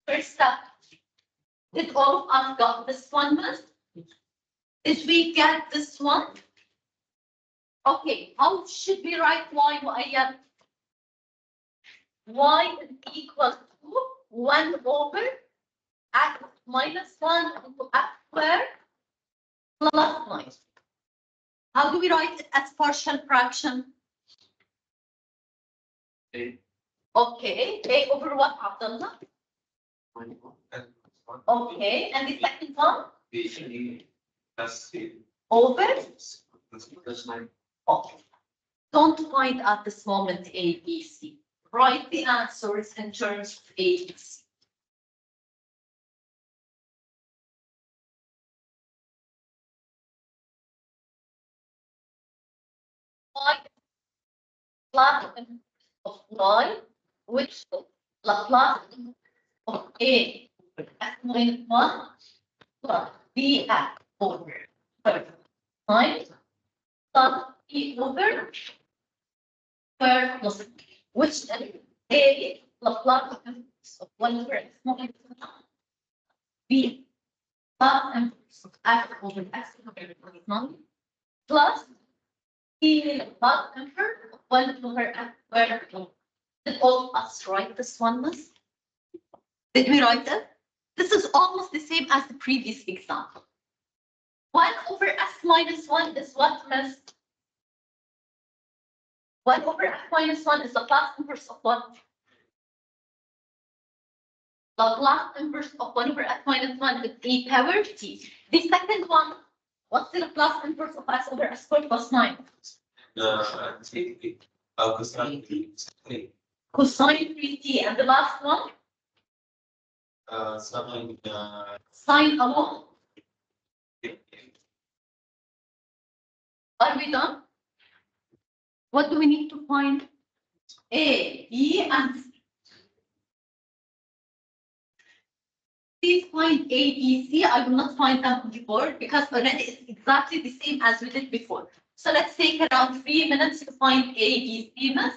First step. Did all of us got this one, miss? Did we get this one? Okay, how should we write y, y is equal to 1 over x minus 1 into x squared plus 9. How do we write it as partial fraction? A. Okay, a over what, Abdullah? Okay, and the second one? B. That's C. Over? That's 9. Okay. Don't find at this moment A, B, C. Write the answers in terms of A, B, C. Y Laplace of y, which is Laplace of A x minus 1 plus bx over 9 plus e over square plus which is A Laplace of 1 over x minus 1 b plus inverse of x over x over 9 plus e plus inverse of 1 over x squared. Did all of us write this one, miss? Did we write it? This is almost the same as the previous example. 1 over x minus 1 is what, miss? 1 over x minus 1 is the Laplace inverse of what? Laplace inverse of 1 over x minus 1 is e power t. The second one, what's the Laplace inverse of x over x squared plus 9? Cosine 3t. And the last one? Sine alone. Are we done? What do we need to find? A, B, and C. Please find A, B, C. I will not find them on the board because already it's exactly the same as we did before. So let's take around 3 minutes to find A, B, C, miss.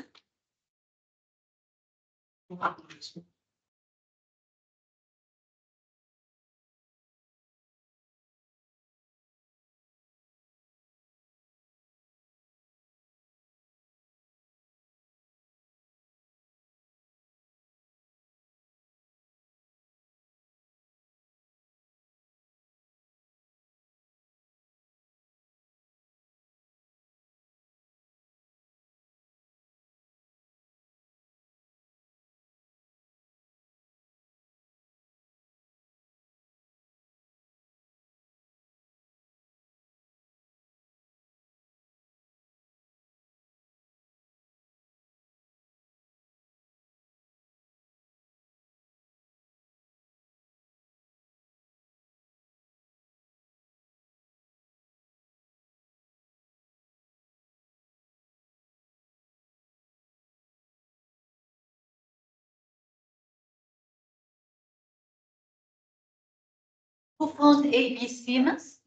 Who found A, B famous?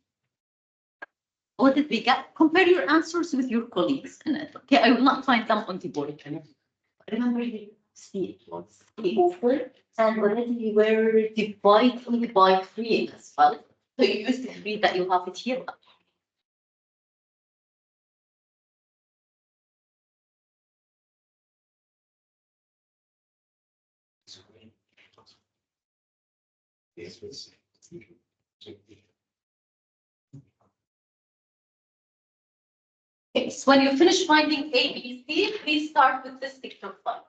What did we get? Compare your answers with your colleagues in it. Okay, I will not find them on the board. Remember the C was the over, and already we were dividing by 3 as well. So you use the 3 that you have it here. Okay, so when you finish finding A, B, C, please start with this picture file.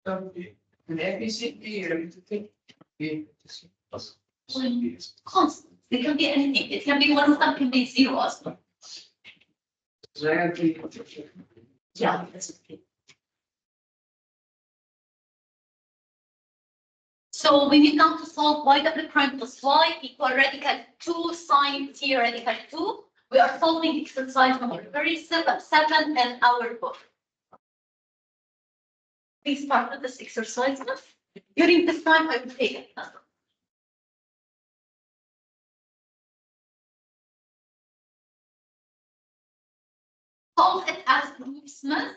And ABC, Constant. It can be anything. It can be one of them, can be 0 as well. Yeah, that's okay. So we need now to solve y double prime plus y equal radical 2 sine t radical 2. We are solving exercise number 37 in our book. Please start with this exercise. During this time, I will take it. Solve it as group Smith.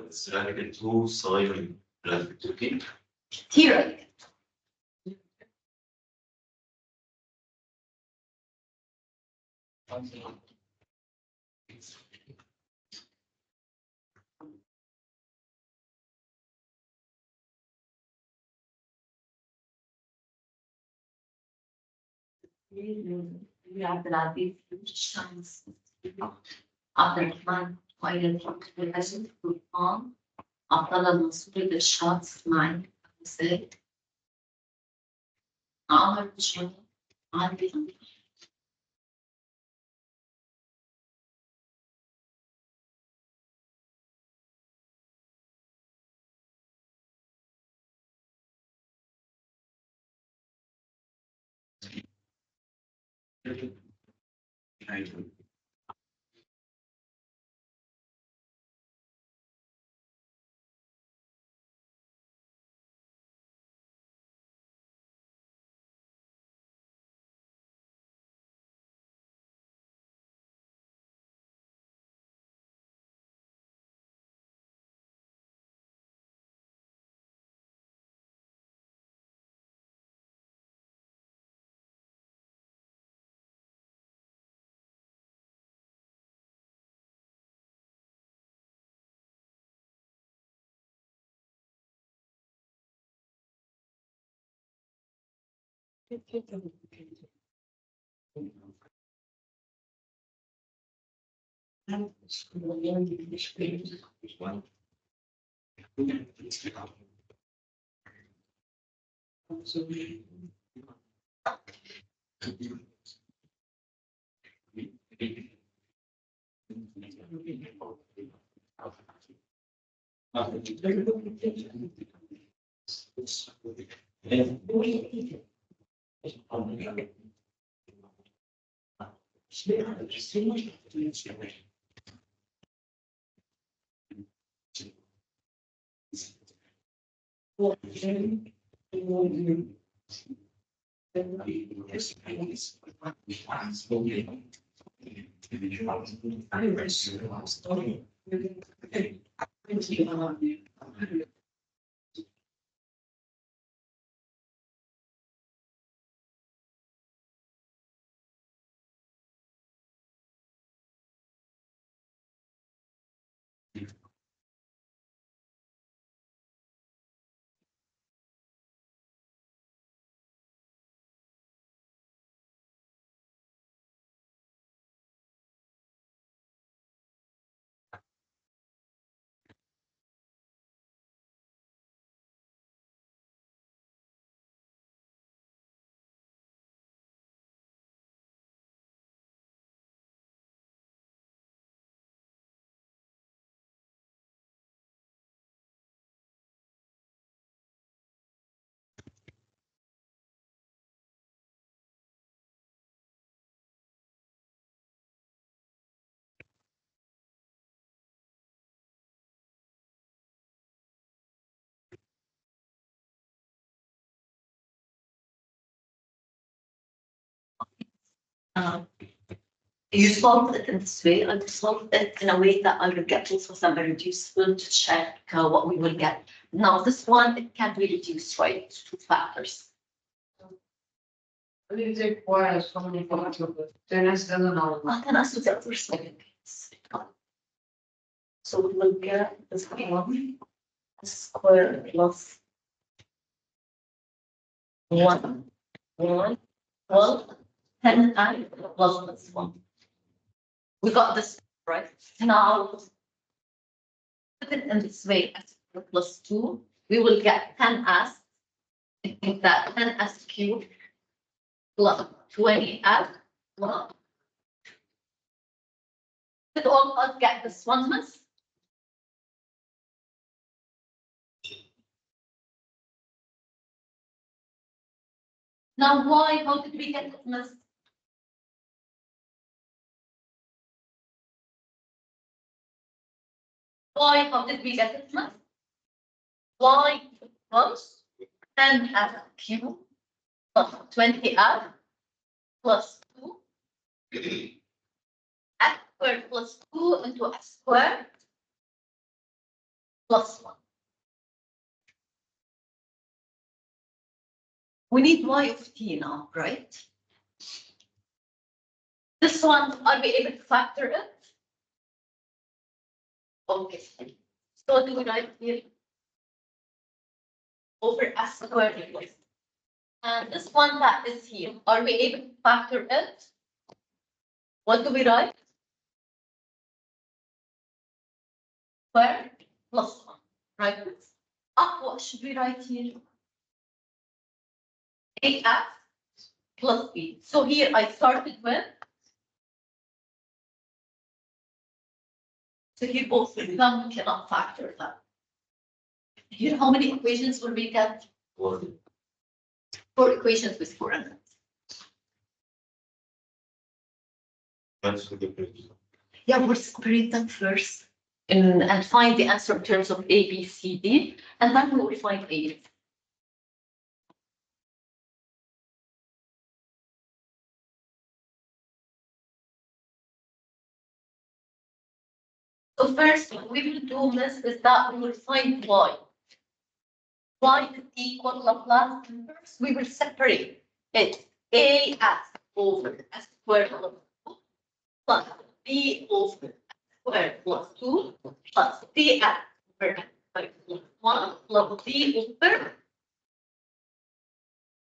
It's radical 2 صغير radical 2 كتير. عبد العزيز الشمس عبد الرحمن وائل الأسد القرآن عبد الله المنصوري للشاطس معي زيد عمر بشوي عادي You solve it in this way, and solve it in a way that I will get also some reducible to check what we will get. Now, this one, it can be reduced, right, to 2 factors. Then That's the other second case. So we will get this one square plus 1, 1, well, 10 plus this one. We got this, right? Now, put it in this way, as plus 2, we will get 10s, in that 10s cubed plus 20s plus. Did all of us get this one, miss? Now, why? How did we get it, miss? Why? How did we get it, miss? Y equals 10s cubed plus 20s plus 2 x squared plus 2 into x squared plus 1. We need y of t now, right? This one, are we able to factor it? Okay. So do we write here over s squared plus. And this one that is here, are we able to factor it? What do we write? Square plus 1, right? Up, what should we write here? AF plus B. So here I started with. So here both of them cannot factor that. Here, how many equations will we get? 4 equations with 4 elements. That's the difference. Yeah, we'll separate them first and find the answer in terms of A, B, C, D, and then we will find A. So first, what we will do this is that we will find y. Y is equal Laplace inverse. We will separate it. AS over S squared plus B over S squared plus 2 plus BS over S squared plus 1 plus B over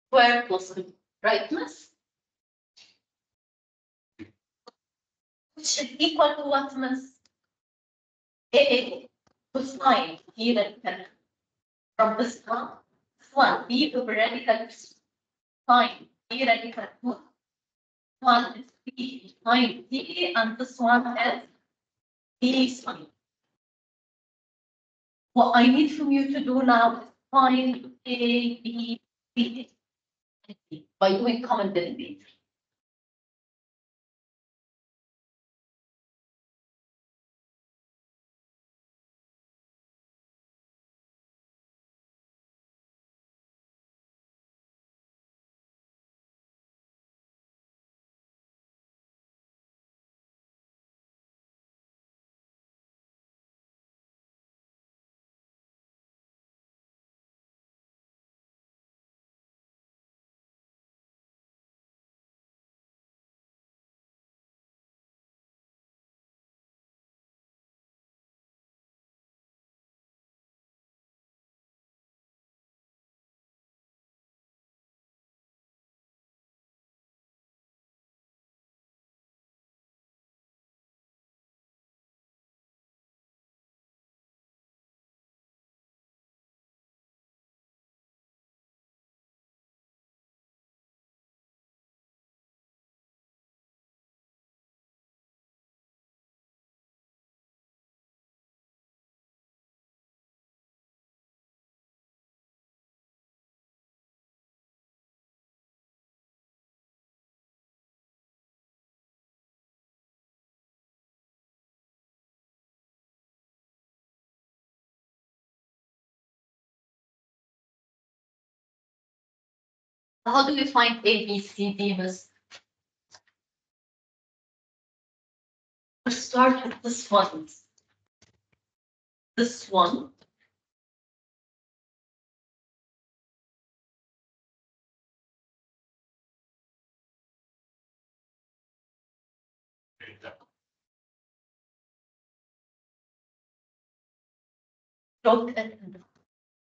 square plus 2. Right, miss? Which is equal to what, miss? A cosine here and from this one, B over radical sine B radical 1 is B sine D, and this one is B sine. What I need from you to do now is find A, B, B, and C by doing common denominator. How do we find A, B, C, D, miss? We'll start with this one. This one.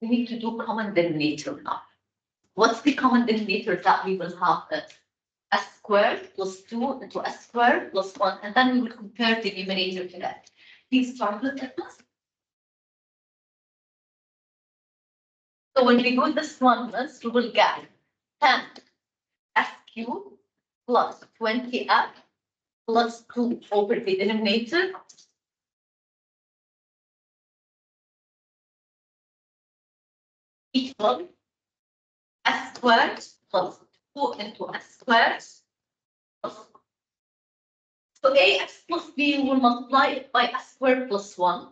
We need to do common denominator now. What's the common denominator that we will have? S squared plus 2 into S squared plus 1, and then we will compare the numerator to that. Please start with this. So when we do this one, we will get 10 S cubed plus 20F plus 2 over the denominator. Equal S squared plus 2 into S squared. So AX plus B will multiply it by S squared plus 1.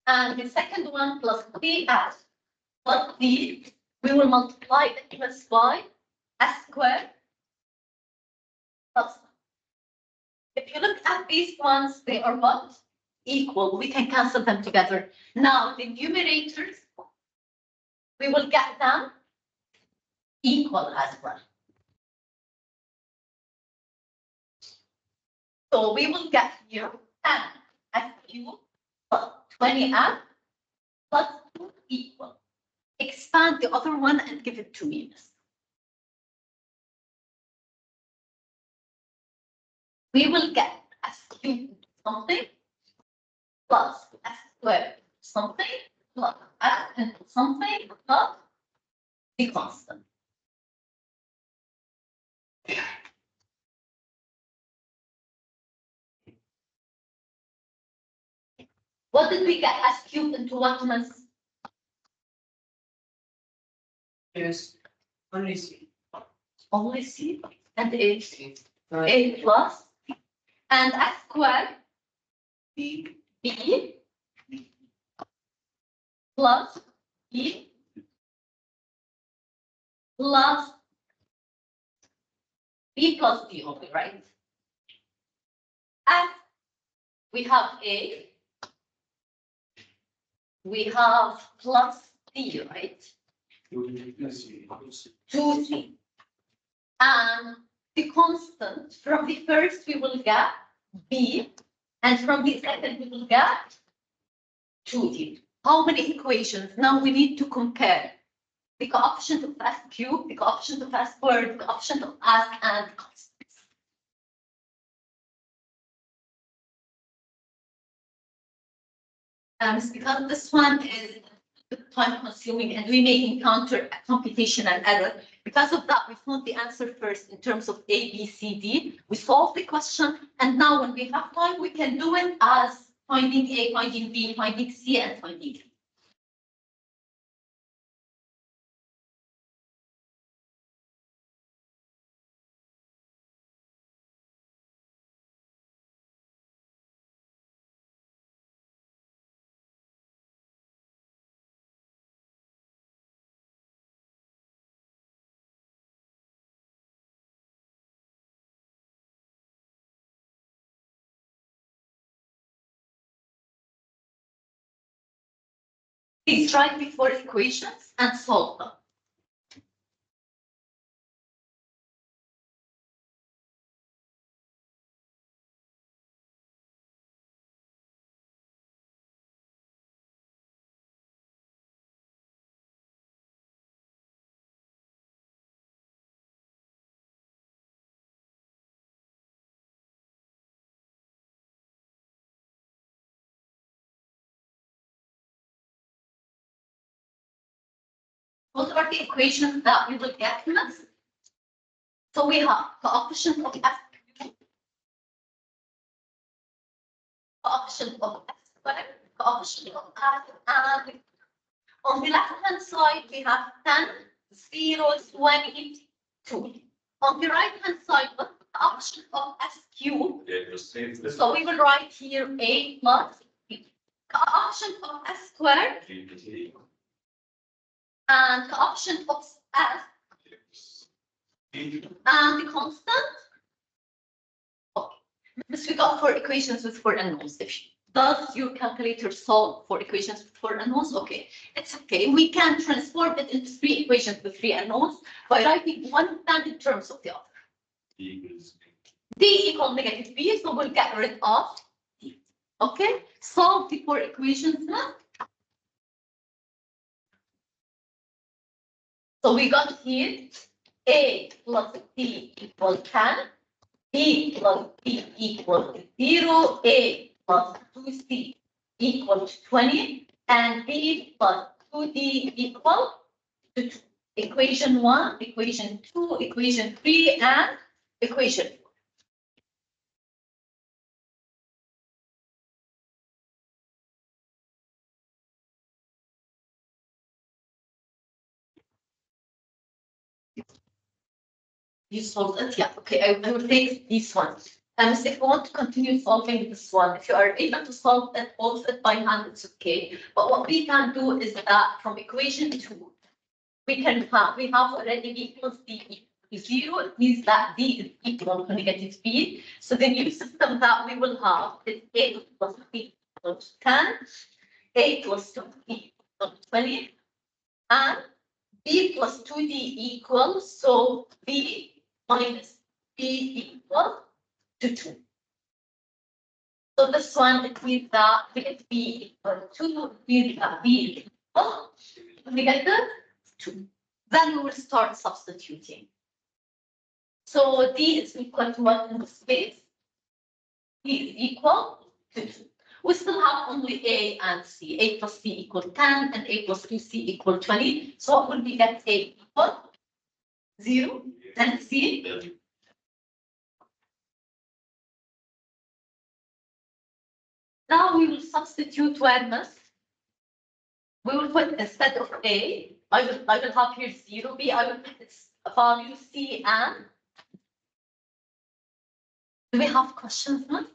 And the second one plus BS plus B We will multiply x by s squared plus. If you look at these ones, they are what? Equal. We can cancel them together. Now the numerators, we will get them equal as well. So we will get here 10 s cubed plus 20s plus 2 equal. Expand the other one and give it 2 minus. We will get s cubed something plus s squared something plus s into something plus the constant. What did we get s cubed into what, Miss? Yes, only C. Only C and A plus and s squared B. B plus E plus B plus D only, right? And we have A, we have plus D, right? 2C. And the constant from the first we will get B, and from the second we will get 2D. How many equations? Now we need to compare the coefficient of s cubed, the coefficient of s squared, the coefficient of s and constants. Because this one is time consuming and we may encounter a computational error. Because of that, we found the answer first in terms of A, B, C, D. We solved the question, and now when we have time, we can do it as finding A, finding B, finding C, and finding D. Please write before equations and solve them. What are the equations that we will get next? So we have coefficient of s cubed, coefficient of s squared, coefficient of s, and on the left hand side we have 10, 0, 20, 2. On the right hand side, what the coefficient of s cubed? So we will write here a plus b. Coefficient of s squared and coefficient of s and the constant. Okay. Miss, we got 4 equations with 4 unknowns. Does your calculator solve 4 equations with 4 unknowns? Okay, it's okay. We can transform it into 3 equations with 3 unknowns by writing one standard terms of the other. D equal negative B, so we'll get rid of D. Okay, solve the 4 equations now. So we got here A plus D equals 10, B plus D equals 0, A plus 2C equals 20, and B plus 2D equal to 2. Equation 1, equation 2, equation 3, and equation 4. You solved it? Yeah, okay, I will take these ones. If you want to continue solving this one, if you are able to solve it, both it by hand, it's okay. But what we can do is that from equation 2, we have already B equals D equals 0. It means that D is equal to negative B. So the new system that we will have is A plus B equals 10, A plus 2B equals 20, and B plus 2D equals, so B minus B equal to 2. So this one, it means that if B equal to 2, it means that B equal negative 2. Then we will start substituting. So D is equal to what in this case? D is equal to 2. We still have only A and C. A plus B equal 10 and A plus 2C equal 20. So what will we get? A equal 0, then C. Now we will substitute where miss. We will put instead of A, I will have here 0, B, I will put its value C, and do we have questions, miss?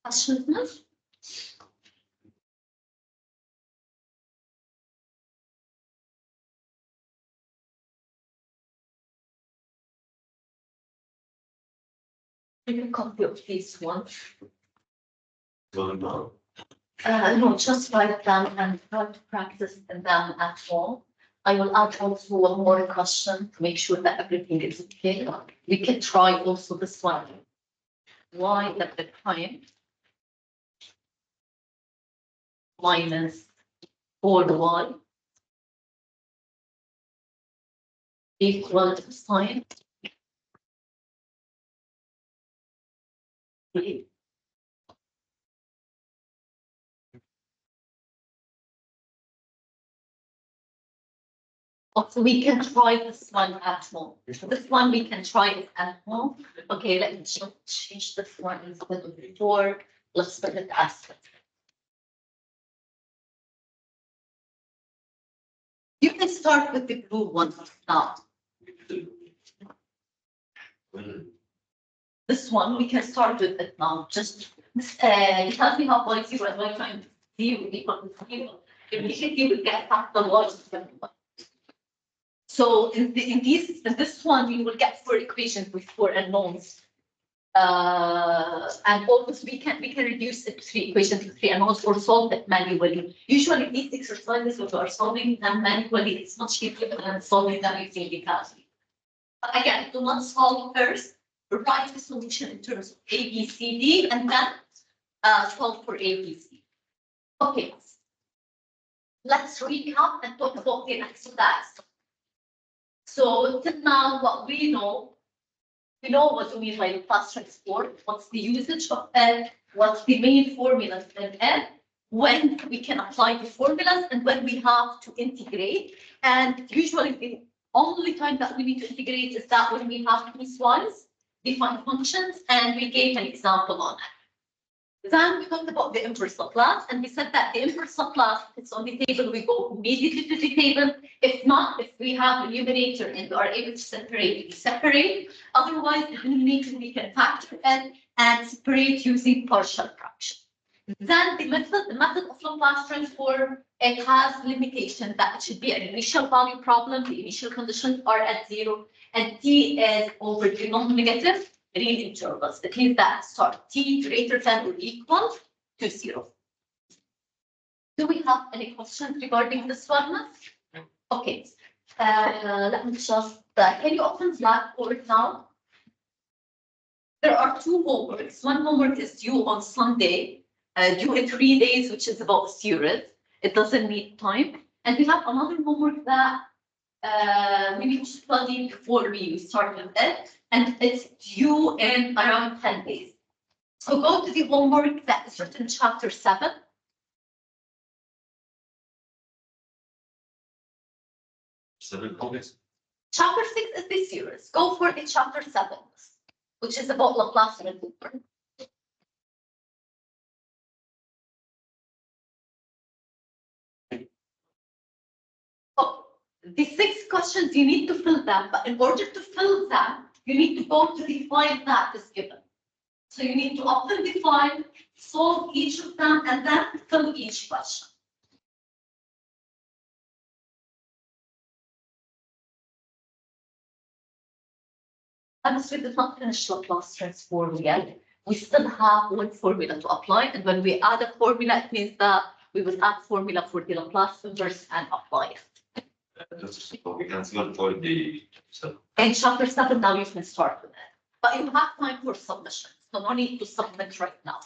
Questions, miss? Make a copy of this one. No, just write them and try to practice them at home. I will add also one more question to make sure that everything is okay. We can try also this one. Y at the time minus 4y equal to sine B. Also, we can try this one at home. This one we can try it at home. Okay, let me change this one instead of 4. Let's put it as. You can start with the blue one now. This one we can start with it now. Just it tells me how y0 and y times 0 equal to 0. Immediately we get half the y. So in this one, you will get 4 equations with 4 unknowns. And almost we can reduce it to 3 equations to 3 unknowns or solve it manually. Usually these exercises, when we are solving them manually, it's much easier than solving them using the calculator. But again, do not solve first. Write the solution in terms of A, B, C, D, and then solve for A, B, C. Okay. Let's recap and talk about the exercise. So till now, what we know what we mean by Laplace transport, what's the usage of L, what's the main formulas in L, when we can apply the formulas, and when we have to integrate. And usually the only time that we need to integrate is that when we have piecewise defined functions, and we gave an example on it. Then we talked about the inverse Laplace, and we said that the inverse Laplace, if it's on the table, we go immediately to the table. If not, if we have a numerator and are able to separate, we separate. Otherwise, the denominator we can factor in and separate using partial fraction. Then the method of Laplace transform, it has limitation that it should be an initial value problem. The initial conditions are at 0, and t is over the non-negative real intervals. It means that start t greater than or equal to 0. Do we have any questions regarding this one? Okay. Let me just, can you open Blackboard now? There are 2 homeworks. One homework is due on Sunday. due in 3 days, which is about series. It doesn't need time. And we have another homework that we need to study before we start with it, and it's due in around 10 days. So go to the homework that is written in chapter 7. Chapter 6 is this series. Go for the chapter 7, which is about Laplace maneuver. Oh, the 6 questions, you need to fill them, but in order to fill them, you need to go to the file that is given. So you need to open the file, solve each of them, and then fill each question. Honestly, we did not finish Laplace transform yet. We still have one formula to apply, and when we add a formula, it means that we will add formula for the Laplace inverse and apply it. We can still for the. In chapter 7, now you can start with it. But you have time for submissions, so no need to submit right now.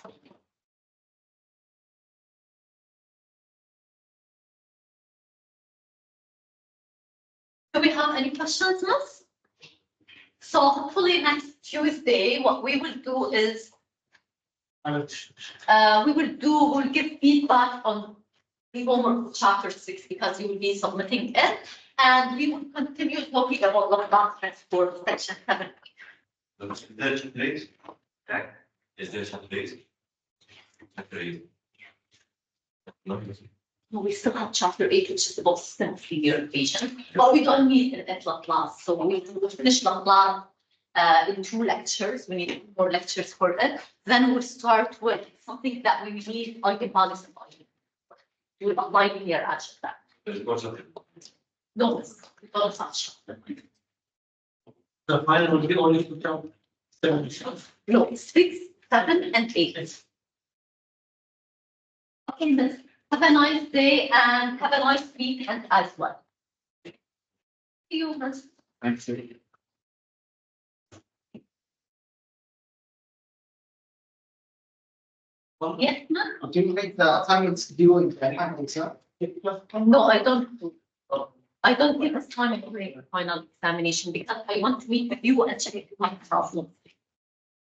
Do we have any questions, Miss? So hopefully next Tuesday, what we will do is we'll give feedback on the homework of chapter 6 because you will be submitting it, and we will continue talking about Laplace transform section 7. Is there some days? Okay. Is there some days? No. No, we still have chapter 8, which is about system of linear equation, but we don't need it at Laplace. So we will finish Laplace in 2 lectures. We need more lectures for it. Then we'll start with something that we need eigenvalues and eigenvectors. We will apply linear algebra. No, we don't touch. The final will be only to count 7. No, 6, 7, and 8. Okay, Miss. Have a nice day and have a nice weekend as well. See you, Miss. Thanks. Sir. Yes, ma'am? Do you think the assignments due in the exam? No, I don't. I don't give us time during the final examination because I want to meet with you and check if you have problems.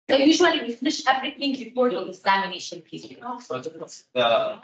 So usually we finish everything before the examination period. The